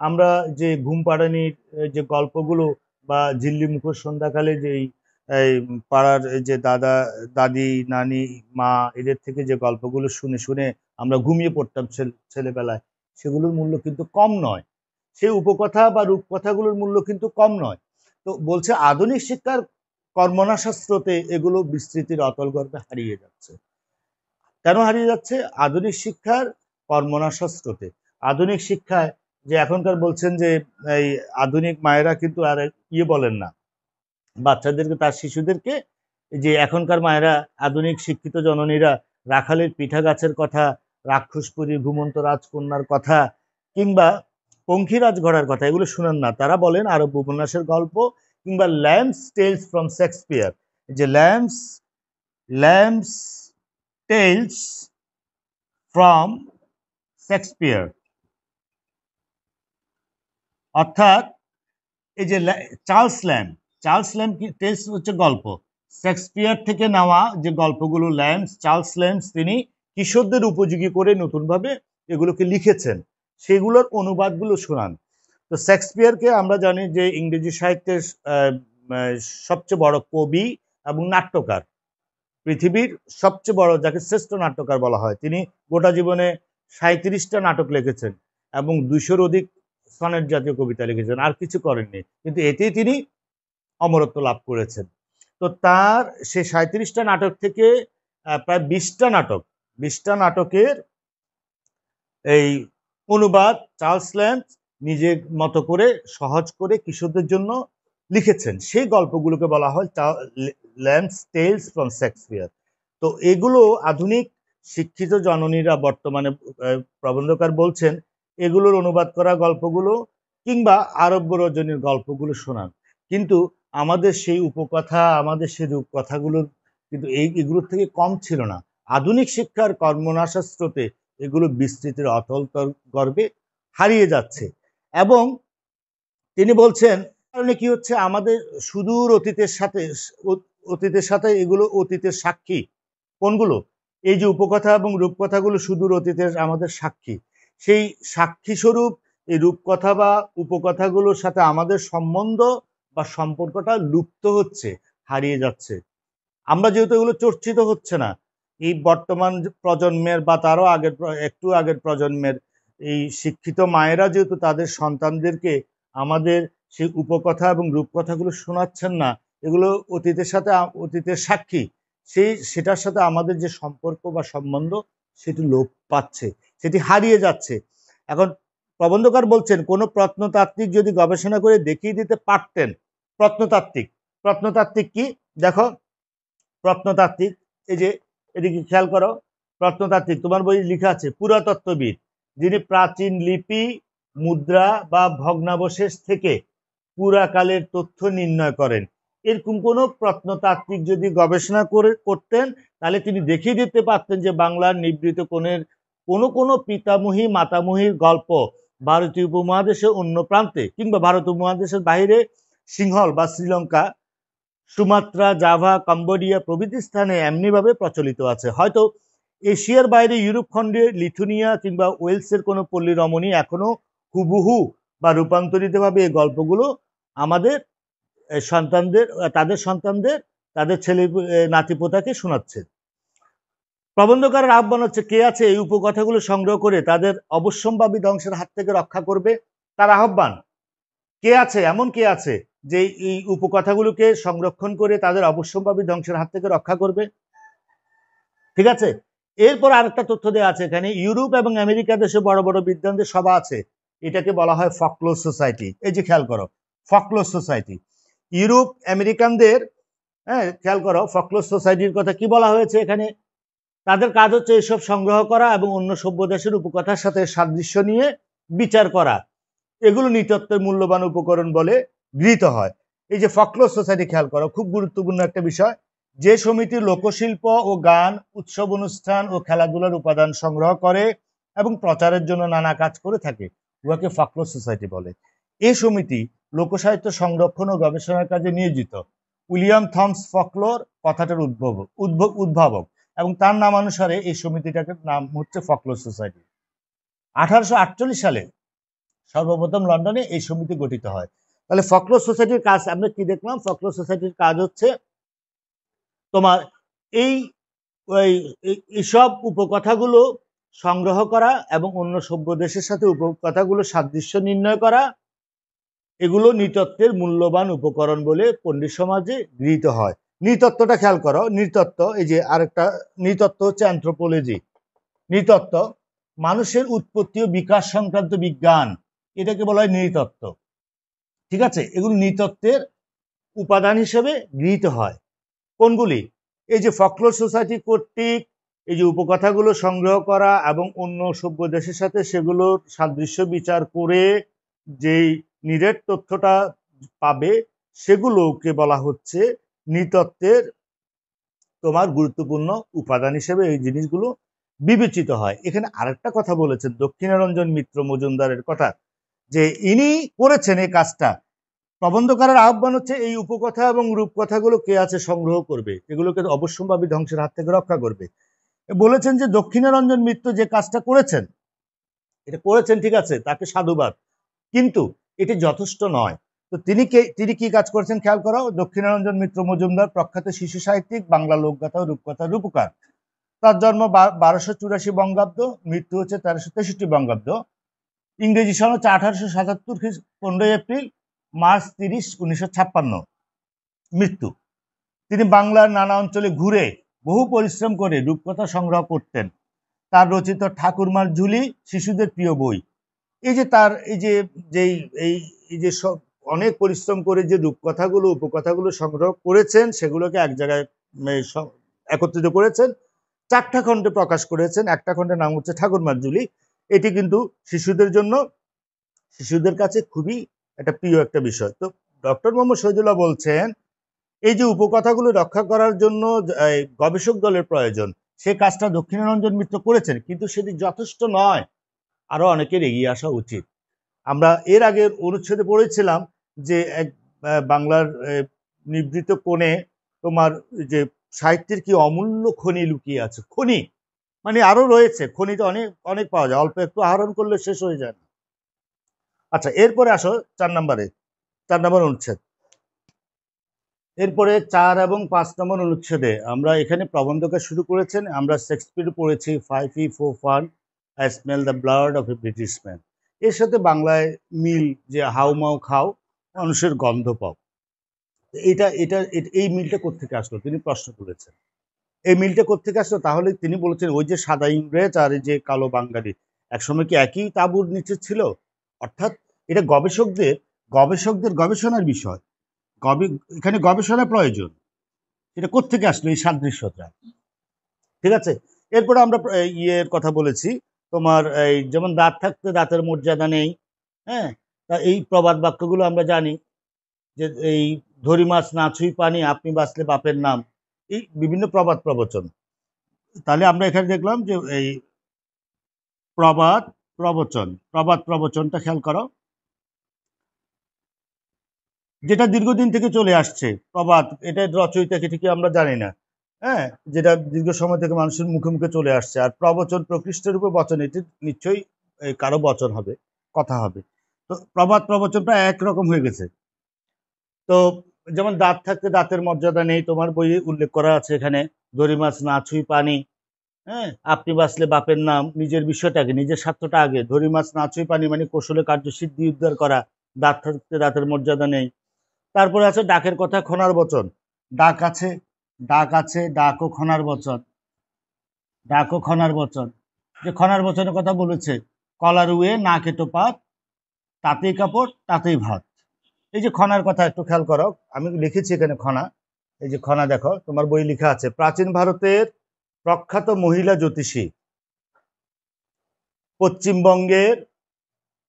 আমরা যে ঘুম পাড়ানির যে গল্পগুলো বা ঝিল্লি মুখর সন্ধ্যাকালে যেই এই পাড়ার যে দাদা দাদি নানি মা এদের থেকে যে গল্পগুলো শুনে শুনে আমরা ঘুমিয়ে পড়তাম ছেলেবেলায়, সেগুলোর মূল্য কিন্তু কম নয়। সেই উপকথা বা রূপকথাগুলোর মূল্য কিন্তু কম নয়। তো বলছে আধুনিক শিক্ষার কর্মনাশা স্রোতে এগুলো বিস্তৃতির অতল গর্ভে হারিয়ে যাচ্ছে। কেন হারিয়ে যাচ্ছে? আধুনিক শিক্ষার কর্মনাশা স্রোতে। আধুনিক শিক্ষায় যে এখনকার বলছেন যে এই আধুনিক মায়েরা কিন্তু আর বলেন না বাচ্চাদেরকে, তার শিশুদেরকে, যে এখনকার মায়েরা আধুনিক শিক্ষিত জননীরা রাখালের পিঠা গাছের কথা, রাক্ষসপুরী ঘুমন্ত রাজকন্যার কথা কিংবা পঙ্খিরাজ ঘোড়ার কথা এগুলো শুনেন না। তারা বলেন আরব উপন্যাসের গল্প কিংবা ল্যাম্পস টেলস ফ্রম শেক্সপিয়ার। যে ল্যাম্পস টেলস ফ্রম শেক্সপিয়ার, অর্থাৎ এই যে চার্লস ল্যাম্প কি টেলস হচ্ছে গল্প, শেক্সপিয়ার থেকে নেওয়া যে গল্পগুলো চার্লস ল্যাম্পস তিনি কিশোরদের উপযোগী করে নতুনভাবে এগুলোকে লিখেছেন, সেগুলোর অনুবাদগুলো শোনান। তো শেক্সপিয়ারকে আমরা জানি যে ইংরেজি সাহিত্যের সবচেয়ে বড় কবি এবং নাট্যকার, পৃথিবীর সবচেয়ে বড়, যাকে শ্রেষ্ঠ নাট্যকার বলা হয়। তিনি গোটা জীবনে 37টা নাটক লিখেছেন এবং 200-র অধিক সনেট জাতীয় কবিতা লিখেছেন, আর কিছু করেননি, কিন্তু এতেই তিনি অমরত্ব লাভ করেছেন। তো তার সে 37টা নাটক থেকে প্রায় 20টা নাটকের এই অনুবাদ চার্লস ল্যাম্পস নিজের মতো করে সহজ করে কিশোরদের জন্য লিখেছেন। সেই গল্পগুলোকে বলা হয় ল্যাম্পস টেলস ফ্রম শেক্সপিয়ার। তো এগুলো আধুনিক শিক্ষিত জননীরা বর্তমানে প্রবন্ধকার বলছেন এগুলোর অনুবাদ করা গল্পগুলো কিংবা আরব্য রজনীর গল্পগুলো শোনান। কিন্তু আমাদের সেই উপকথা, আমাদের সেই রূপকথাগুলোর কিন্তু এগুলোর থেকে কম ছিল না। আধুনিক শিক্ষার কর্মনাশা স্রোতে এগুলো বিস্তৃতির অতল গর্ভে হারিয়ে যাচ্ছে। এবং তিনি বলছেন কারণে কি হচ্ছে, আমাদের সুদূর অতীতের সাথে এগুলো অতীতের সাক্ষী। কোনগুলো? এই যে উপকথা এবং রূপকথাগুলো সুদূর অতীতের আমাদের সাক্ষী। সেই সাক্ষী স্বরূপ এই রূপকথা বা উপকথাগুলোর সাথে আমাদের সম্বন্ধ বা সম্পর্কটা লুপ্ত হচ্ছে, হারিয়ে যাচ্ছে। আমরা যেহেতু এগুলো চর্চিত হচ্ছে না, এই বর্তমান প্রজন্মের বা তারও একটু আগের প্রজন্মের এই শিক্ষিত মায়েরা যেহেতু তাদের সন্তানদেরকে আমাদের সেই উপকথা এবং রূপকথাগুলো শোনাচ্ছেন না, এগুলো অতীতের সাক্ষী, সেটার সাথে আমাদের যে সম্পর্ক বা সম্বন্ধ সেটি লোপ পাচ্ছে, সেটি হারিয়ে যাচ্ছে। এখন প্রবন্ধকার বলছেন কোনো প্রত্নতাত্ত্বিক যদি গবেষণা করে দেখিয়ে দিতে পারতেন, প্রত্নতাত্ত্বিক কি দেখো, প্রত্নতাত্ত্বিক এই যে এদিকে খেয়াল করো, প্রত্নতাত্ত্বিক তোমার বই লেখা আছে পুরাতত্ত্ববিদ, যিনি প্রাচীন লিপি, মুদ্রা বা ভগ্নাবশেষ থেকে পুরাকালের তথ্য নির্ণয় করেন। এরকম কোনো প্রত্নতাত্ত্বিক যদি গবেষণা করতেন, তাহলে তিনি দেখিয়ে দিতে পারতেন যে বাংলার নিভৃত কোণের কোনো পিতামহী মাতামহীর গল্প ভারতীয় উপমহাদেশের অন্য প্রান্তে কিংবা ভারত উপমহাদেশের বাইরে সিংহল বা শ্রীলঙ্কা, সুমাত্রা, জাভা, কম্বোডিয়া প্রভৃতি স্থানে এমনিভাবে প্রচলিত আছে। হয়তো এশিয়ার বাইরে ইউরোপ খণ্ডে লিথুনিয়া কিংবা ওয়েলসের কোনো পল্লী রমণী এখনো হুবহু বা রূপান্তরিতভাবে এই গল্পগুলো আমাদের সন্তানদের তাদের ছেলে নাতিপোতাকে শোনাচ্ছে। প্রবন্ধকারের আহ্বান হচ্ছে, কে আছে এই উপকথাগুলো সংগ্রহ করে তাদের অবশ্যম্ভাবী ধ্বংসের হাত থেকে রক্ষা করবে? তার আহ্বান কে আছে, এমন কে আছে যে এই উপকথাগুলোকে সংরক্ষণ করে তাদের অবশ্যম্ভাবী ধ্বংসের হাত থেকে রক্ষা করবে? ঠিক আছে। এরপর আরেকটা তথ্য দেওয়া আছে এখানে, ইউরোপ এবং আমেরিকা দেশে বড় বড় বিদ্বানদের সভা আছে, এটাকে বলা হয় ফকলোর সোসাইটি। এই যে খেয়াল করো, ফকলোর সোসাইটি, ইউরোপ আমেরিকানদের, হ্যাঁ খেয়াল করো ফকলোর সোসাইটির কথা কি বলা হয়েছে এখানে। তাদের কাজ হচ্ছে এসব সংগ্রহ করা এবং অন্য সভ্য দেশের উপকথার সাথে সাদৃশ্য নিয়ে বিচার করা, এগুলো নৃতত্ত্বের মূল্যবান উপকরণ বলে গৃহীত হয়। এই যে ফকলোর সোসাইটি, খেয়াল করো খুব গুরুত্বপূর্ণ একটা বিষয়, যে সমিতি লোকশিল্প ও গান, উৎসব অনুষ্ঠান ও খেলাধুলার উপাদান সংগ্রহ করে এবং প্রচারের জন্য নানা কাজ করে থাকে, উহাকে ফকলোর সোসাইটি বলে। এই সমিতি লোকসাহিত্য সংরক্ষণ ও গবেষণার কাজে নিয়োজিত। উইলিয়াম থমস ফকলোর কথাটার উদ্ভাবক এবং তার নামানুসারে এই সমিতিটার নাম হচ্ছে ফকলোর সোসাইটি। 1848 সালে সর্বপ্রথম লন্ডনে এই সমিতি গঠিত হয়। তাহলে ফকলোর সোসাইটির কাজ আমরা কি দেখলাম? ফকলোর সোসাইটির কাজ হচ্ছে তোমার এই এইসব উপকথাগুলো সংগ্রহ করা এবং অন্য সভ্য দেশের সাথে উপকথাগুলো সাদৃশ্য নির্ণয় করা, এগুলো নৃতত্ত্বের মূল্যবান উপকরণ বলে পণ্ডিত সমাজে গৃহীত হয়। নৃতত্ত্বটা খেয়াল করো, নৃতত্ত্ব, এই যে আরেকটা নৃতত্ত্ব হচ্ছে অ্যানথ্রোপোলজি। নৃতত্ত্ব মানুষের উৎপত্তি ও বিকাশ সংক্রান্ত বিজ্ঞান, এটাকে বলা হয় নৃতত্ত্ব। ঠিক আছে, এগুলো নৃতত্ত্বের উপাদান হিসেবে গৃহীত হয়। কোনগুলি? এই যে ফকলোর সোসাইটি কর্তৃক এই যে উপকথাগুলো সংগ্রহ করা এবং অন্য সভ্য দেশের সাথে সেগুলোর সাদৃশ্য বিচার করে যেই নিরেট তথ্যটা পাবে, সেগুলোকে বলা হচ্ছে নৃতত্ত্বের তোমার গুরুত্বপূর্ণ উপাদান হিসেবে এই জিনিসগুলো বিবেচিত হয়। এখানে আরেকটা কথা বলেছেন দক্ষিণারঞ্জন মিত্র মজুমদারের কথা, যে ইনি করেছেন এই কাজটা। প্রবন্ধকারের আহ্বান হচ্ছে এই উপকথা এবং রূপকথাগুলো কে আছে সংগ্রহ করবে, এগুলোকে অবশ্যম্ভাবী ধ্বংসের হাত থেকে রক্ষা করবে। বলেছেন যে দক্ষিণারঞ্জন মিত্র যে কাজটা করেছেন, এটা করেছেন ঠিক আছে, তাকে সাধুবাদ, কিন্তু এটি যথেষ্ট নয়। তো তিনি কি কাজ করেছেন খেয়াল করো। দক্ষিণারঞ্জন মিত্র মজুমদার প্রখ্যাত শিশু সাহিত্যিক, বাংলা লোকগাথা ও রূপকথার রূপকার। তার জন্ম 1284 বঙ্গাব্দ, মৃত্যু হচ্ছে 1363 বঙ্গাব্দ। ইংরেজি সন হচ্ছে 1877, 15 এপ্রিল, মার্চ 30, 1956 মৃত্যু। তিনি বাংলার নানা অঞ্চলে ঘুরে বহু পরিশ্রম করে রূপকথা সংগ্রহ করতেন। তার রচিত ঠাকুরমার ঝুলি শিশুদের প্রিয় বই। এই যে তার এই যে সব অনেক পরিশ্রম করে যে রূপকথাগুলো উপকথাগুলো সংগ্রহ করেছেন, সেগুলোকে এক জায়গায় একত্রিত করেছেন, 4টা খণ্ডে প্রকাশ করেছেন। একটা খণ্ডের নাম হচ্ছে ঠাকুরমার ঝুলি। এটি কিন্তু শিশুদের জন্য, শিশুদের কাছে খুবই একটা প্রিয় একটা বিষয়। তো ডক্টর মোহাম্মদ শহীদুল্লাহ বলছেন এই যে উপকথাগুলো রক্ষা করার জন্য গবেষক দলের প্রয়োজন, সে কাজটা দক্ষিণারঞ্জন মিত্র করেছেন, কিন্তু সেটি যথেষ্ট নয়, আরো অনেকের এগিয়ে আসা উচিত। আমরা এর আগের অনুচ্ছেদে পড়েছিলাম যে এক বাংলার নিভৃত কোণে তোমার যে সাহিত্যের কি অমূল্য খনি লুকিয়ে আছে। খনি মানে আরো রয়েছে, খনিতে অনেক অনেক পাওয়া যায়, অল্প একটু আহরণ করলে শেষ হয়ে যায় না। আচ্ছা, এরপরে আসো 4 নম্বর অনুচ্ছেদ। এরপরে 4 এবং 5 নম্বর অনুচ্ছেদে আমরা এখানে প্রবন্ধকে শুরু করেছেন, আমরা শেক্সপিয়ার পড়েছি 5E for fun, I smell the blood of a British man। এর সাথে বাংলায় মিল, যে হাউ মাউ খাও, মানুষের গন্ধ পাও। এই মিলটা কোত্থেকে আসলো তিনি প্রশ্ন করেছেন। এই মিলটা কোত্থেকে আসলো? তাহলে তিনি বলেছেন ওই যে সাদা ইংরেজ আর এই যে কালো বাঙালি একসময় কি একই তাঁবুর নিচে ছিল? অর্থাৎ এটা গবেষকদের গবেষণার বিষয়, এখানে গবেষণা প্রয়োজন। এটা কোত্থেকে আসলো এই সাদৃশ্যতা? ঠিক আছে, এরপরে আমরা ইয়ের কথা বলেছি তোমার, এই যেমন দাঁত থাকতে দাঁতের মর্যাদা নেই। হ্যাঁ, তা এই প্রবাদ বাক্যগুলো আমরা জানি, যে এই ধরি মাছ না ছুঁই পানি, আপনি বাঁচলে বাপের নাম, এই বিভিন্ন প্রবাদ প্রবচন। তাহলে আমরা এখানে দেখলাম যে এই প্রবাদ প্রবচনটা খেয়াল করো, যেটা দীর্ঘদিন থেকে চলে আসছে। প্রবাদ, এটা রচয়িতাকে ঠিকই আমরা জানি না, হ্যাঁ, যেটা দীর্ঘ সময় থেকে মানুষের মুখে মুখে চলে আসছে। আর প্রবচন প্রকৃষ্টের উপর বচন, এটি নিশ্চয়ই কারো বচন হবে, কথা হবে। তো প্রবাদ প্রবচনটা একরকম হয়ে গেছে। তো যেমন দাঁত থাকতে দাঁতের মর্যাদা নেই, তোমার বইয়ে উল্লেখ করা আছে এখানে, দড়ি মাছ না ছুঁই পানি, হ্যাঁ, আপনি বাঁচলে বাপের নাম, নিজের বিষয়টাকে, নিজের স্বার্থটা আগে, দড়ি মাছ না ছুঁই পানি মানে কৌশলে কার্যসিদ্ধি উদ্ধার করা, দাঁত থাকতে দাঁতের মর্যাদা নেই। তারপরে আছে ডাকের কথা, খনার বচন। ডাক আছে, ডাক আছে, ডাক ও খনার বচন। ডাক ও খনার বচন, যে খনার বচনের কথা বলেছে, কলা রুয়ে না কেটো পাত, তাতেই কাপড় তাতেই ভাত। এই যে খনার কথা একটু খেয়াল করো, আমি লিখেছি এখানে খনা। এই যে খনা দেখো, তোমার বই লেখা আছে, প্রাচীন ভারতের প্রখ্যাত মহিলা জ্যোতিষী, পশ্চিমবঙ্গের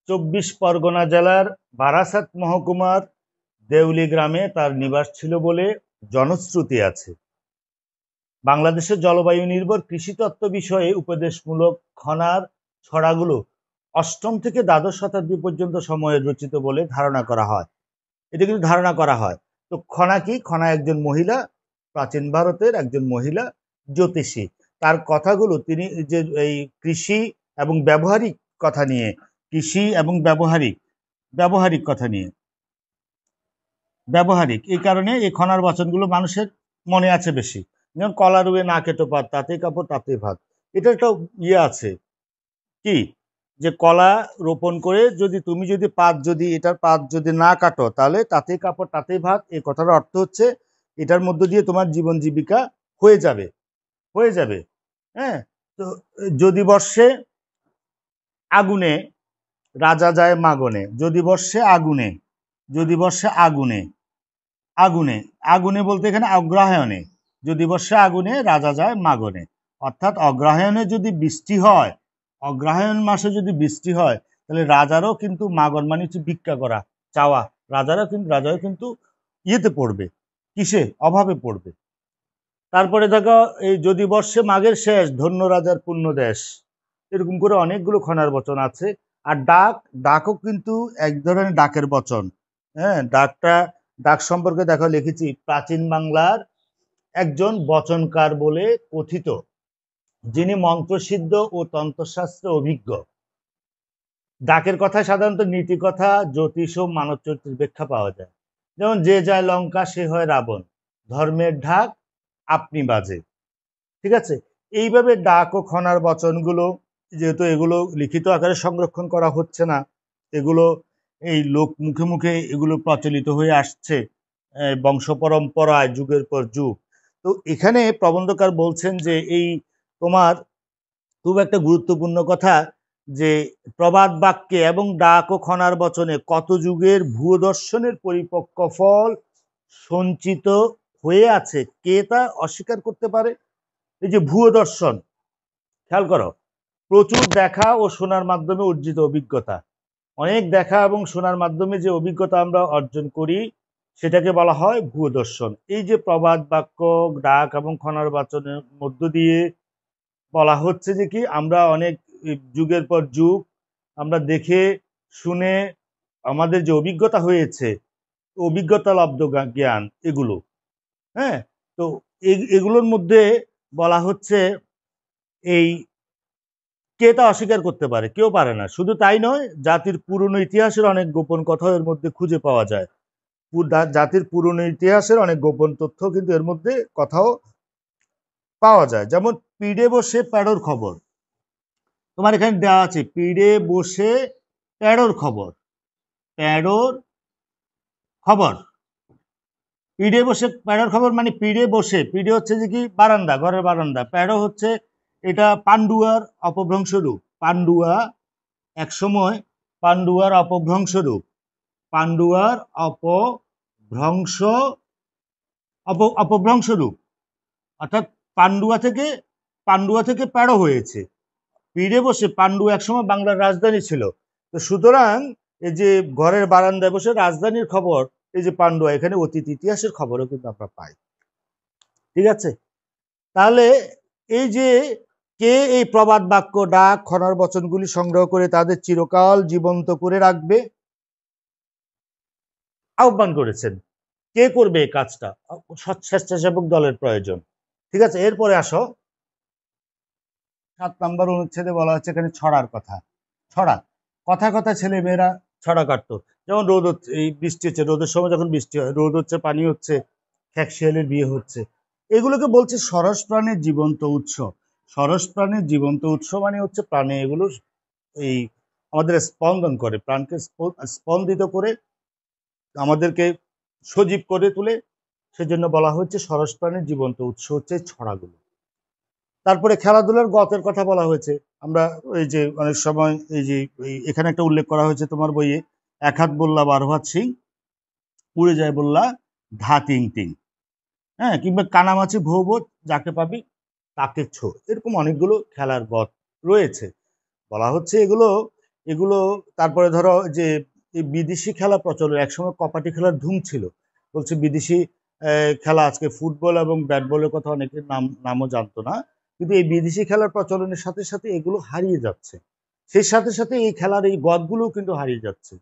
24 পরগনা জেলার বারাসাত মহকুমার দেউলি গ্রামে তার নিবাস ছিল বলে জনশ্রুতি আছে। বাংলাদেশের জলবায়ু নির্ভর কৃষিতত্ত্ব বিষয়ে উপদেশমূলক খনার ছড়াগুলো অষ্টম থেকে দ্বাদশ শতাব্দী পর্যন্ত সময়ে রচিত বলে ধারণা করা হয়। এটা কিন্তু ধারণা করা হয়। তো খনা কি? খনা একজন মহিলা, প্রাচীন ভারতের একজন মহিলা জ্যোতিষী। তার কথাগুলো তিনি যে এই কৃষি এবং ব্যবহারিক কথা নিয়ে, কৃষি এবং ব্যবহারিক কথা নিয়ে, ব্যবহারিক, এই কারণে এই খনার বচনগুলো মানুষের মনে আছে বেশি। যেমন কলা রুয়ে না কেটো পাত, তাতেই কাপড় তাতেই ভাত। এটা একটা ইয়ে আছে কি, যে কলা রোপণ করে তুমি যদি এটার পাত যদি না কাটো, তাহলে তাতেই কাপড় তাতেই ভাত। এই কথার অর্থ হচ্ছে এটার মধ্য দিয়ে তোমার জীবন জীবিকা হয়ে যাবে। হ্যাঁ, তো যদি বর্ষে আগুনে রাজা যায় মাগনে, যদি বর্ষে আগুনে বলতে এখানে অগ্রহায়ণে, যদি বর্ষে আগুনে রাজা যায় মাগনে, অর্থাৎ অগ্রহায়ণে যদি বৃষ্টি হয়, অগ্রহায়ণ মাসে যদি বৃষ্টি হয়, তাহলে রাজারও কিন্তু মাগন মানে হচ্ছে ভিক্ষা করা, চাওয়া, রাজাও কিন্তু ইয়েতে পড়বে, কিসে? অভাবে পড়বে। তারপরে দেখো, এই যদি বর্ষে মাঘের শেষ, ধন্য রাজার পুণ্য দেশ। এরকম করে অনেকগুলো খনার বচন আছে। আর ডাকও কিন্তু এক ধরনের ডাকের বচন। হ্যাঁ, ডাক সম্পর্কে দেখো লিখেছি, প্রাচীন বাংলার একজন বচনকার বলে কথিত, যিনি মন্ত্রসিদ্ধ ও তন্ত্রশাস্ত্রে অভিজ্ঞ। ডাকের কথায় সাধারণত নীতি কথা, জ্যোতিষ ও মানব চরিত্রের ব্যাখ্যা পাওয়া যায়। যেমন যে যায় লঙ্কা সে হয় রাবণ, ধর্মের ঢাক আপনি বাজে। ঠিক আছে, এইভাবে ডাক ও খনার বচনগুলো, যেহেতু এগুলো লিখিত আকারে সংরক্ষণ করা হচ্ছে না, এগুলো এই লোক মুখে মুখে এগুলো প্রচলিত হয়ে আসছে বংশ পরম্পরায় যুগের পর যুগ। তো এখানে প্রবন্ধকার বলছেন যে এই তোমার খুব একটা গুরুত্বপূর্ণ কথা, যে প্রবাদ বাক্যে এবং ডাক ও খনার বচনে কত যুগের ভূয় দর্শনের পরিপক্ক ফল সঞ্চিত হয়ে আছে, কে তা অস্বীকার করতে পারে? এই যে ভূয় দর্শন, খেয়াল করো, প্রচুর দেখা ও শোনার মাধ্যমে অর্জিত অভিজ্ঞতা। অনেক দেখা এবং শোনার মাধ্যমে যে অভিজ্ঞতা আমরা অর্জন করি, সেটাকে বলা হয় ভূয় দর্শন। এই যে প্রবাদ বাক্য, ডাক এবং খনার বচনের মধ্য দিয়ে বলা হচ্ছে যে কি, আমরা অনেক যুগের পর যুগ আমরা দেখে শুনে আমাদের যে অভিজ্ঞতা হয়েছে, অভিজ্ঞতা লব্ধ জ্ঞান এগুলো। হ্যাঁ, তো এগুলোর মধ্যে বলা হচ্ছে এই কে তা অস্বীকার করতে পারে? কেউ পারে না। শুধু তাই নয়, জাতির পুরনো ইতিহাসের অনেক গোপন কথা এর মধ্যে খুঁজে পাওয়া যায়। জাতির পুরনো ইতিহাসের অনেক গোপন তথ্য কিন্তু এর মধ্যে কথাও পাওয়া যায়। যেমন পিড়ে বসে প্যাড়োর খবর, তোমার এখানে দেওয়া আছে, পিড়ে বসে প্যাড়োর খবর, প্যাড়োর খবর, পিড়ে বসে প্যাড়োর খবর মানে পিড়ে বসে, পিড়ে হচ্ছে যে কি বারান্দা, ঘরের বারান্দা, প্যাড়ো হচ্ছে এটা পান্ডুয়ার অপভ্রংশ রূপ। পান্ডুয়া একসময় পান্ডুয়ার অপভ্রংশ রূপ, পান্ডুয়ার অপভ্রংশ রূপ, অর্থাৎ পান্ডুয়া থেকে প্যাড়ো হয়েছে। পিড়ে বসে, পান্ডুয়া একসময় বাংলার রাজধানী ছিল। তো সুতরাং এই যে ঘরের বারান্দায় বসে রাজধানীর খবর, এই যে পান্ডুয়া, এখানে অতীত ইতিহাসের খবরও কিন্তু আমরা পাই। ঠিক আছে, তাহলে এই যে কে এই প্রবাদ বাক্য, ডাক, খনার বচনগুলি সংগ্রহ করে তাদের চিরকাল জীবন্ত করে রাখবে আহ্বান করেছেন, কে করবে এই কাজটা? স্বেচ্ছাসেবক দলের প্রয়োজন। ঠিক আছে, এরপরে আসো 7 নম্বর অনুচ্ছেদে বলা হচ্ছে এখানে ছড়ার কথা। ছড়া, কথা ছেলে মেয়েরা ছড়া কাটতো। যেমন রোদ হচ্ছে, এই বৃষ্টি হচ্ছে, রোদের সময় যখন বৃষ্টি হয়, রোদ হচ্ছে, পানি হচ্ছে, খ্যাকশিয়ালের বিয়ে হচ্ছে, এগুলোকে বলছে সরস প্রাণের জীবন্ত উৎস। সরস প্রাণের জীবন্ত উৎস মানে হচ্ছে প্রাণে এগুলো এই আমাদের স্পন্দন করে, প্রাণকে স্পন্দিত করে, আমাদেরকে সজীব করে তোলে। সেজন্য বলা হচ্ছে সরস প্রাণের জীবন্ত উৎস হচ্ছে ছড়াগুলো। তারপরে খেলাধুলার গতের কথা বলা হয়েছে। আমরা এই যে অনেক সময় এই যে এখানে একটা উল্লেখ করা হয়েছে তোমার বইয়ে, এক হাত বললা 12 হাত সিং, উড়ে যায় বললা ধা তিং তিং, হ্যাঁ, কিংবা কানামাছি ভৌবত, যাকে পাবি তাকে ছো, এরকম অনেকগুলো খেলার গত রয়েছে। বলা হচ্ছে এগুলো এগুলো তারপরে ধরো যে এই বিদেশি খেলা প্রচলন, একসময় কপাটি খেলার ধুম ছিল। বলছে বিদেশি খেলা, আজকে ফুটবল এবং ব্যাট বলের কথা অনেকের নামও জানতো না, কিন্তু এই বিদেশি খেলার প্রচলনের সাথে সাথে এগুলো হারিয়ে যাচ্ছে। সেই সাথে সাথে এই খেলার এই গতগুলোও কিন্তু হারিয়ে যাচ্ছে।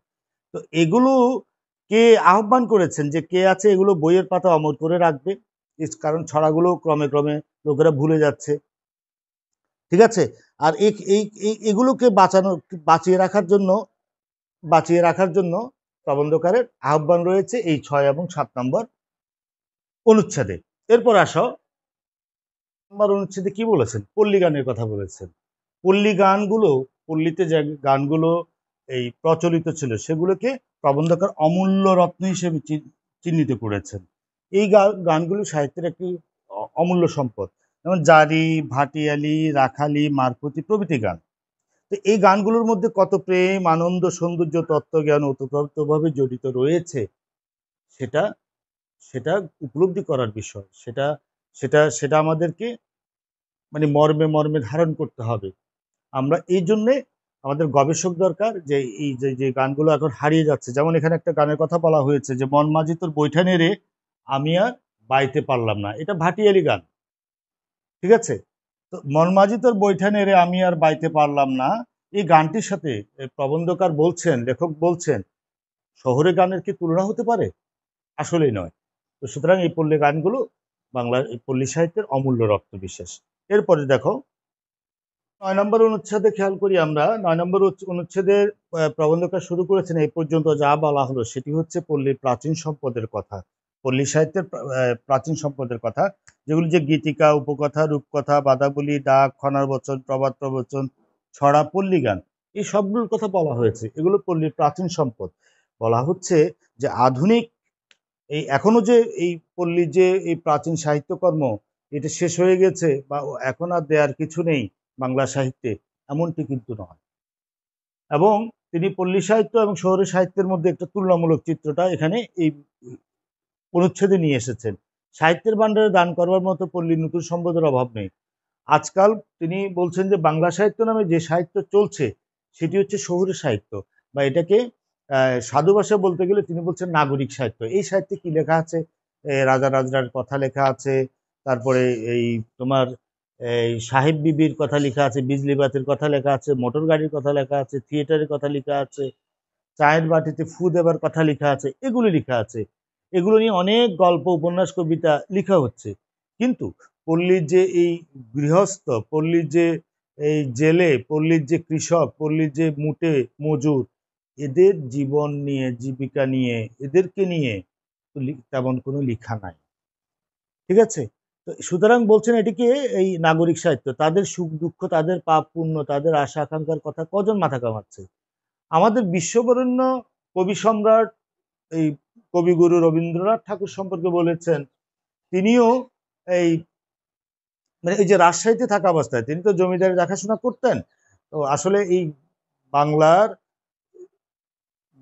তো এগুলো কে আহ্বান করেছেন, যে কে আছে এগুলো বইয়ের পাতা অমর করে রাখবে, কারণ ছড়াগুলো ক্রমে ক্রমে লোকেরা ভুলে যাচ্ছে। ঠিক আছে। আর এগুলোকে বাঁচিয়ে রাখার জন্য প্রবন্ধকারের আহ্বান রয়েছে এই 6 এবং 7 নম্বর অনুচ্ছেদে। এরপর আসো, নম্বর অনুচ্ছেদে কি বলেছেন? পল্লী গানের কথা বলেছেন। পল্লী গানগুলো, পল্লীতে যে গানগুলো এই প্রচলিত ছিল সেগুলোকে প্রবন্ধকার অমূল্য রত্ন হিসেবে চিহ্নিত করেছেন। এই গানগুলো সাহিত্যের একটি অমূল্য সম্পদ, যেমন জারি, ভাটিয়ালি, রাখালি, মারফতি প্রভৃতি গান। তো এই গানগুলোর মধ্যে কত প্রেম, আনন্দ, সৌন্দর্য, তত্ত্বজ্ঞান ওতপ্রোতভাবে জড়িত রয়েছে, সেটা সেটা উপলব্ধি করার বিষয়। সেটা সেটা সেটা আমাদেরকে মানে মর্মে মর্মে ধারণ করতে হবে। আমরা এই জন্যে আমাদের গবেষক দরকার, যে এই যে যে গানগুলো এখন হারিয়ে যাচ্ছে। যেমন এখানে একটা গানের কথা বলা হয়েছে যে মন মাঝি তোর বৈঠা নেড়ে আমি আর বাইতে পারলাম না, এটা ভাটিয়ালি গান। ঠিক আছে। তো মন মাঝি তোর বৈঠা নেড়ে আমি আর বাইতে পারলাম না, এই গানটির সাথে প্রবন্ধকার বলছেন, লেখক বলছেন, শহরে গানের কি তুলনা হতে পারে? আসলেই নয়। তো সুতরাং এই পল্লী গানগুলো বাংলার এই পল্লী সাহিত্যের অমূল্য রত্ন বিশেষ। এরপরে দেখো 9 নম্বর অনুচ্ছেদে খেয়াল করি আমরা, 9 নম্বর অনুচ্ছেদের প্রবন্ধকার শুরু করেছেন, এই পর্যন্ত যা বলা হলো সেটি হচ্ছে পল্লীর প্রাচীন সম্পদের কথা, পল্লী সাহিত্যের প্রাচীন সম্পদের কথা, যেগুলি যে গীতিকা, উপকথা, রূপকথা, বাদাবলী, ডাক, খনার বচন, প্রবাদ প্রবচন, ছড়া, পল্লী গান, এই সবগুলোর কথা বলা হয়েছে। এগুলো পল্লীর প্রাচীন সম্পদ। বলা হচ্ছে যে আধুনিক এই এখনো যে এই পল্লীর যে এই প্রাচীন সাহিত্যকর্ম, এটা শেষ হয়ে গেছে বা এখন আর দেওয়ার কিছু নেই বাংলা সাহিত্যে, এমনটি কিন্তু নয়। এবং তিনি পল্লী সাহিত্য এবং শহরের সাহিত্যের মধ্যে একটা তুলনামূলক চিত্রটা এখানে এই অনুচ্ছেদে নিয়ে এসেছেন। সাহিত্যের ভাণ্ডারে দান করবার মতো পল্লীর নতুন সম্পদের অভাব নেই। আজকাল তিনি বলছেন যে বাংলা সাহিত্য নামে যে সাহিত্য চলছে সেটি হচ্ছে শহুরে সাহিত্য, বা এটাকে সাধু ভাষায় বলতে গেলে তিনি বলছেন নাগরিক সাহিত্য। এই সাহিত্যে কি লেখা আছে? রাজা রাজরার কথা লেখা আছে, তারপরে এই তোমার এই সাহেব বিবির কথা লেখা আছে, বিজলি বাতির কথা লেখা আছে, মোটর গাড়ির কথা লেখা আছে, থিয়েটারের কথা লেখা আছে, চায়ের বাটিতে ফু দেবার কথা লেখা আছে, এগুলো লেখা আছে। এগুলো নিয়ে অনেক গল্প, উপন্যাস, কবিতা লেখা হচ্ছে। কিন্তু পল্লীর যে এই গৃহস্থ, পল্লীর যে এই জেলে, পল্লীর যে কৃষক, পল্লীর যে মুটে মজুর, এদের জীবন নিয়ে, জীবিকা নিয়ে, এদেরকে নিয়ে তেমন কোনো লেখা নাই। ঠিক আছে। তো সুতরাং বলছেন এটিকে এই নাগরিক সাহিত্য, তাদের সুখ দুঃখ, তাদের পাপ পুণ্য, তাদের আশা আকাঙ্ক্ষার কথা কজন মাথা কামাচ্ছে? আমাদের বিশ্ববরেণ্য কবি সম্রাট এই কবিগুরু রবীন্দ্রনাথ ঠাকুর সম্পর্কে বলেছেন, তিনিও এই মানে এই যে রাজশাহীতে থাকা অবস্থায় তিনি তো জমিদারি দেখাশোনা করতেন। তো আসলে এই বাংলার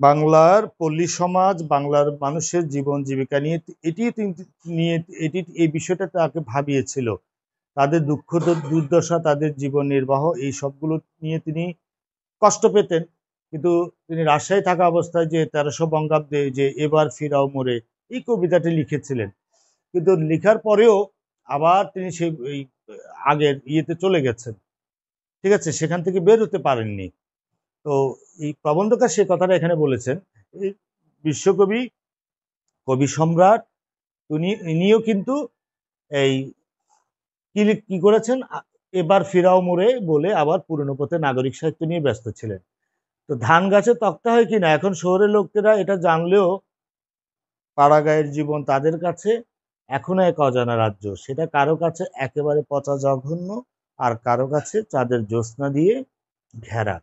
বাংলার পল্লী সমাজ, বাংলার মানুষের জীবন জীবিকা নিয়ে এটি নিয়ে এটি এই বিষয়টা তাকে ভাবিয়েছিল। তাদের দুঃখ দুর্দশা, তাদের জীবন নির্বাহ, এই সবগুলো নিয়ে তিনি কষ্ট পেতেন। কিন্তু তিনি রাজশাহী থাকা অবস্থায় যে 1300 বঙ্গাব্দে যে এবার ফিরাও মোরে, এই কবিতাটি লিখেছিলেন। কিন্তু লেখার পরেও আবার তিনি সেই এই আগের ইয়েতে চলে গেছেন। ঠিক আছে, সেখান থেকে বের হতে পারেননি। তো এই প্রবন্ধকার সে কথাটা এখানে বলেছেন। এই বিশ্বকবি, কবি সম্রাট, ইনিও কিন্তু এই কি করেছেন, এবার ফিরাও মোরে বলে আবার পুরনো পথে নাগরিক সাহিত্য নিয়ে ব্যস্ত ছিলেন। তো ধান গাছে তক্তা হয় কিনা এখন শহরের লোকেরা এটা জানলেও পাড়াগাঁয়ের জীবন তাদের কাছে এখনো এক অজানা রাজ্য। সেটা কারো কাছে একেবারে পচা জঘন্য, আর কারো কাছে চাঁদের জ্যোৎস্না দিয়ে ঘেরা।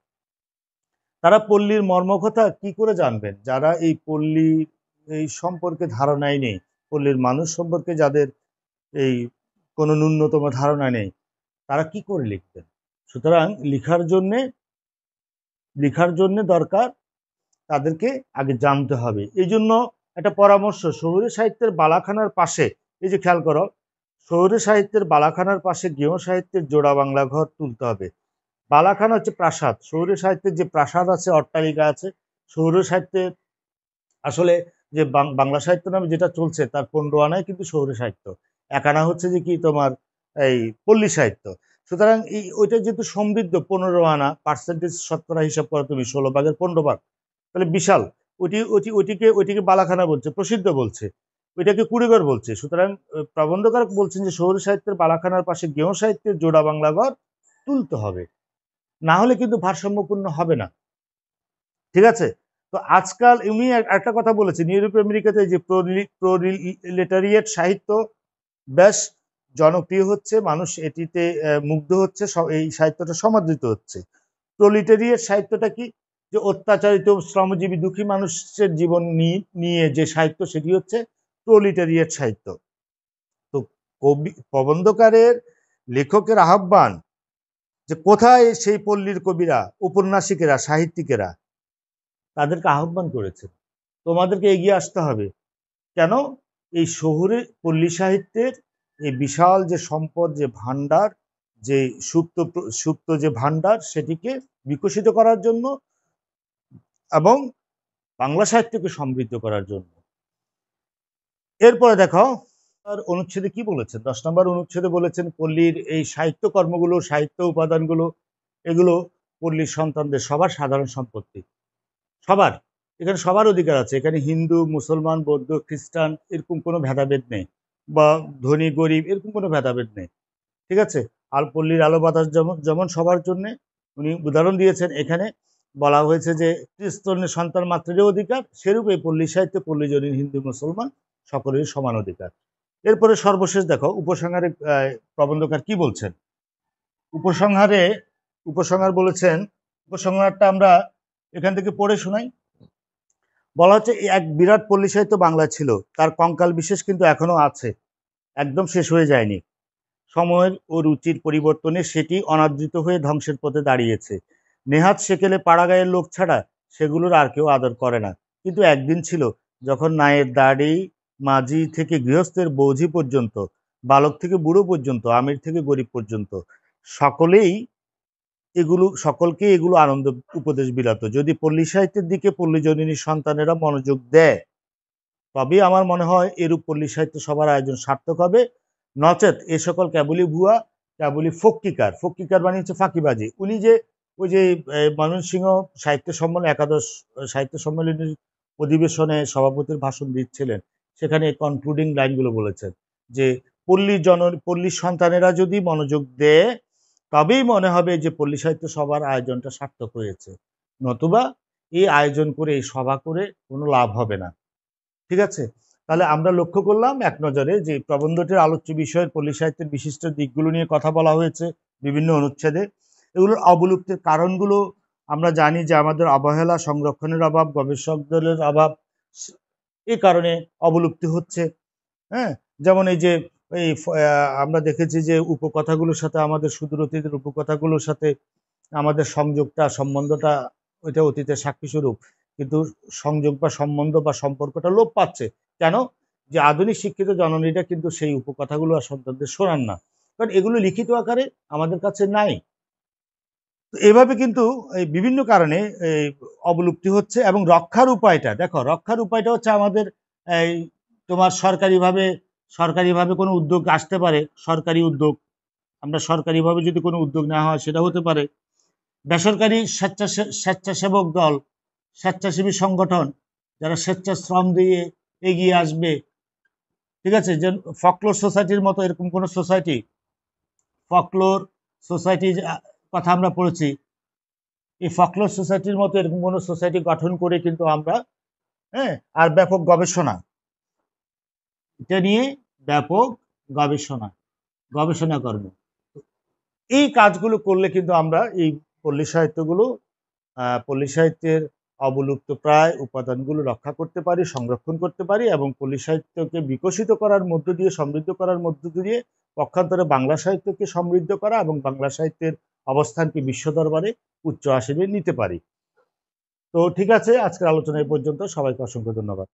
তারা পল্লীর মর্মকথা কি করে জানবেন? যারা এই পল্লী এই সম্পর্কে ধারণাই নেই, পল্লীর মানুষ সম্পর্কে যাদের এই কোনো ন্যূনতম ধারণা নেই, তারা কি করে লিখবেন? সুতরাং লিখার জন্য দরকার তাদেরকে আগে জানতে হবে। এই জন্য একটা পরামর্শ, শহুরে সাহিত্যের বালাখানার পাশে, এই যে খেয়াল করো, শহুরে সাহিত্যের বালাখানার পাশে গেঁয়ো সাহিত্যের জোড়া বাংলা ঘর তুলতে হবে। বালাখানা হচ্ছে প্রাসাদ, শহুরে সাহিত্যের যে প্রাসাদ আছে, অট্টালিকা আছে, শহুরে সাহিত্যের আসলে যে বাংলা সাহিত্য নামে যেটা চলছে তার 15 আনাই কিন্তু শহুরে সাহিত্য, 1 আনা হচ্ছে যে কি তোমার এই পল্লী সাহিত্য। সুতরাং এই ওইটা যেহেতু সমৃদ্ধ, 15 আনা পার্সেন্টেজ শতকরা হিসাব করো তুমি, 16 ভাগের 15 ভাগ, তাহলে বিশাল। ওইটিকে বালাখানা বলছে, প্রসিদ্ধ বলছে, ওইটাকে কুড়িঘর বলছে। সুতরাং প্রবন্ধকার বলছেন যে শহুরে সাহিত্যের বালাখানার পাশে গেঁয়ো সাহিত্যের জোড়া বাংলা ঘর তুলতে হবে, না হলে কিন্তু ভারসাম্যপূর্ণ হবে না। ঠিক আছে? তো আজকাল উনি একটা কথা বলেছেন, ইউরোপ আমেরিকাতে যে প্রোলিটারিয়েট সাহিত্য বেশ জনপ্রিয় হচ্ছে, মানুষ এটিতে মুগ্ধ হচ্ছে, এই সাহিত্যটা সমাদৃত হচ্ছে। প্রোলিটারিয়েট সাহিত্যটা কি? যে অত্যাচারিত শ্রমজীবী দুঃখী মানুষের জীবন নিয়ে যে সাহিত্য, সেটি হচ্ছে প্রোলিটারিয়েট সাহিত্য। তো প্রবন্ধকারের লেখকের আহ্বান যে কোথায় সেই পল্লীর কবিরা, উপন্যাসিকেরা, সাহিত্যিকেরা, তাদেরকে আহ্বান করেছেন, তোমাদেরকে এগিয়ে আসতে হবে। কেন? এই শহুরে পল্লী সাহিত্যের এই বিশাল যে সম্পদ, যে ভান্ডার, যে সুপ্ত যে ভান্ডার, সেটিকে বিকশিত করার জন্য এবং বাংলা সাহিত্যকে সমৃদ্ধ করার জন্য। এরপরে দেখো অনুচ্ছেদে কি বলেছেন, 10 নম্বর অনুচ্ছেদে বলেছেন পল্লীর এই সাহিত্য কর্মগুলো, সাহিত্য উপাদানগুলো, এগুলো পল্লীর সন্তানদের সবার সাধারণ সম্পত্তি, সবার। এখানে সবার অধিকার আছে, এখানে হিন্দু, মুসলমান, বৌদ্ধ, খ্রিস্টান এরকম কোনো ভেদাভেদ নেই, বা ধনী গরিব এরকম কোনো ভেদাভেদ নেই। ঠিক আছে? আর পল্লীর আলো বাতাস যেমন যেমন সবার জন্য, উনি উদাহরণ দিয়েছেন। এখানে বলা হয়েছে যে ত্রিস্তন্যের সন্তান মাত্রেরই অধিকার, সেরূপ এই পল্লী সাহিত্যে পল্লীজনীন হিন্দু মুসলমান সকলেরই সমান অধিকার। এরপরে সর্বশেষ দেখো উপসংহারে প্রবন্ধকার কি বলছেন। উপসংহার বলেছেন, উপসংহারটা আমরা এখান থেকে পড়ে শোনাই। বলা হচ্ছে এক বিরাট পল্লী সাহিত্য বাংলা ছিল, তার কঙ্কাল বিশেষ কিন্তু এখনো আছে, একদম শেষ হয়ে যায়নি। সময়ের ও রুচির পরিবর্তনে সেটি অনাদৃত হয়ে ধ্বংসের পথে দাঁড়িয়েছে। নেহাত সেকেলে পাড়াগাঁয়ের লোক ছাড়া সেগুলোর আর কেউ আদর করে না। কিন্তু একদিন ছিল যখন নায়ের দাড়ি মাঝি থেকে গৃহস্থের বৌঝি পর্যন্ত, বালক থেকে বুড়ো পর্যন্ত, আমির থেকে গরিব পর্যন্ত সকলকে এগুলো আনন্দ উপদেশ বিলাতো। যদি পল্লী সাহিত্যের দিকে পল্লীজননী সন্তানেরা মনোযোগ দেয়, তবেই আমার মনে হয় এরূপ পল্লী সাহিত্য সবার আয়োজন সার্থক হবে। নচেত এ সকল কেবলই ভুয়া, কেবলই ফক্কিকার মানে হচ্ছে ফাঁকিবাজি। উনি যে ওই যে ময়মনসিংহ সাহিত্য সম্মেলন, একাদশ সাহিত্য সম্মেলনের অধিবেশনে সভাপতির ভাষণ দিচ্ছিলেন, সেখানে কনক্লুডিং লাইনগুলো বলেছেন যে পল্লীর সন্তানেরা যদি মনোযোগ দেয়, তবেই মনে হবে যে পল্লী সাহিত্য সভার আয়োজনটা সার্থক হয়েছে, নতুবা এই আয়োজন করে, এই সভা করে কোনো লাভ হবে না। ঠিক আছে? তাহলে আমরা লক্ষ্য করলাম এক নজরে যে প্রবন্ধটির আলোচ্য বিষয়ের পল্লী সাহিত্যের বিশিষ্ট দিকগুলো নিয়ে কথা বলা হয়েছে বিভিন্ন অনুচ্ছেদে। এগুলোর অবলুপ্তির কারণগুলো আমরা জানি যে আমাদের অবহেলা, সংরক্ষণের অভাব, গবেষকদের অভাব, এই কারণে অবলুপ্তি হচ্ছে। হ্যাঁ, যেমন এই যে আমরা দেখেছি যে উপকথাগুলোর সাথে, আমাদের সুদূর অতীতের উপকথাগুলোর সাথে আমাদের সংযোগটা, সম্বন্ধটা, ওইটা অতীতের সাক্ষী স্বরূপ, কিন্তু সংযোগ বা সম্বন্ধ বা সম্পর্কটা লোপ পাচ্ছে। কেন? যে আধুনিক শিক্ষিত জননীরা কিন্তু সেই উপকথাগুলো আর সন্তানদের শোনান না, কারণ এগুলো লিখিত আকারে আমাদের কাছে নাই। তো এভাবে কিন্তু এই বিভিন্ন কারণে এই অবলুপ্তি হচ্ছে। এবং রক্ষার উপায়টা দেখো, রক্ষার উপায়টা হচ্ছে আমাদের এই তোমার সরকারিভাবে কোনো উদ্যোগ আসতে পারে, সরকারি উদ্যোগ। আমরা সরকারিভাবে যদি কোনো উদ্যোগ নেওয়া হয়, সেটা হতে পারে বেসরকারি স্বেচ্ছাসেবক দল, স্বেচ্ছাসেবী সংগঠন, যারা স্বেচ্ছাশ্রম দিয়ে এগিয়ে আসবে। ঠিক আছে? যে ফকলোর সোসাইটির মতো এরকম কোনো সোসাইটি, ফকলোর সোসাইটির কথা আমরা পড়েছি, এই ফকলোর সোসাইটির মতো এরকম কোনো সোসাইটি গঠন করে কিন্তু আমরা, হ্যাঁ, আর ব্যাপক গবেষণা, এটা নিয়ে ব্যাপক গবেষণা কর্ম, এই কাজগুলো করলে কিন্তু আমরা এই পল্লী সাহিত্যগুলো পল্লী সাহিত্যের অবলুপ্ত প্রায় উপাদানগুলো রক্ষা করতে পারি, সংরক্ষণ করতে পারি এবং পল্লী সাহিত্যকে বিকশিত করার মধ্য দিয়ে, সমৃদ্ধ করার মধ্য দিয়ে পক্ষান্তরে বাংলা সাহিত্যকে সমৃদ্ধ করা এবং বাংলা সাহিত্যের অবস্থানকে বিশ্ব দরবারে উচ্চ আসনে নিতে পারি। তো ঠিক আছে, আজকের আলোচনা এই পর্যন্ত। সবাইকে অসংখ্য ধন্যবাদ।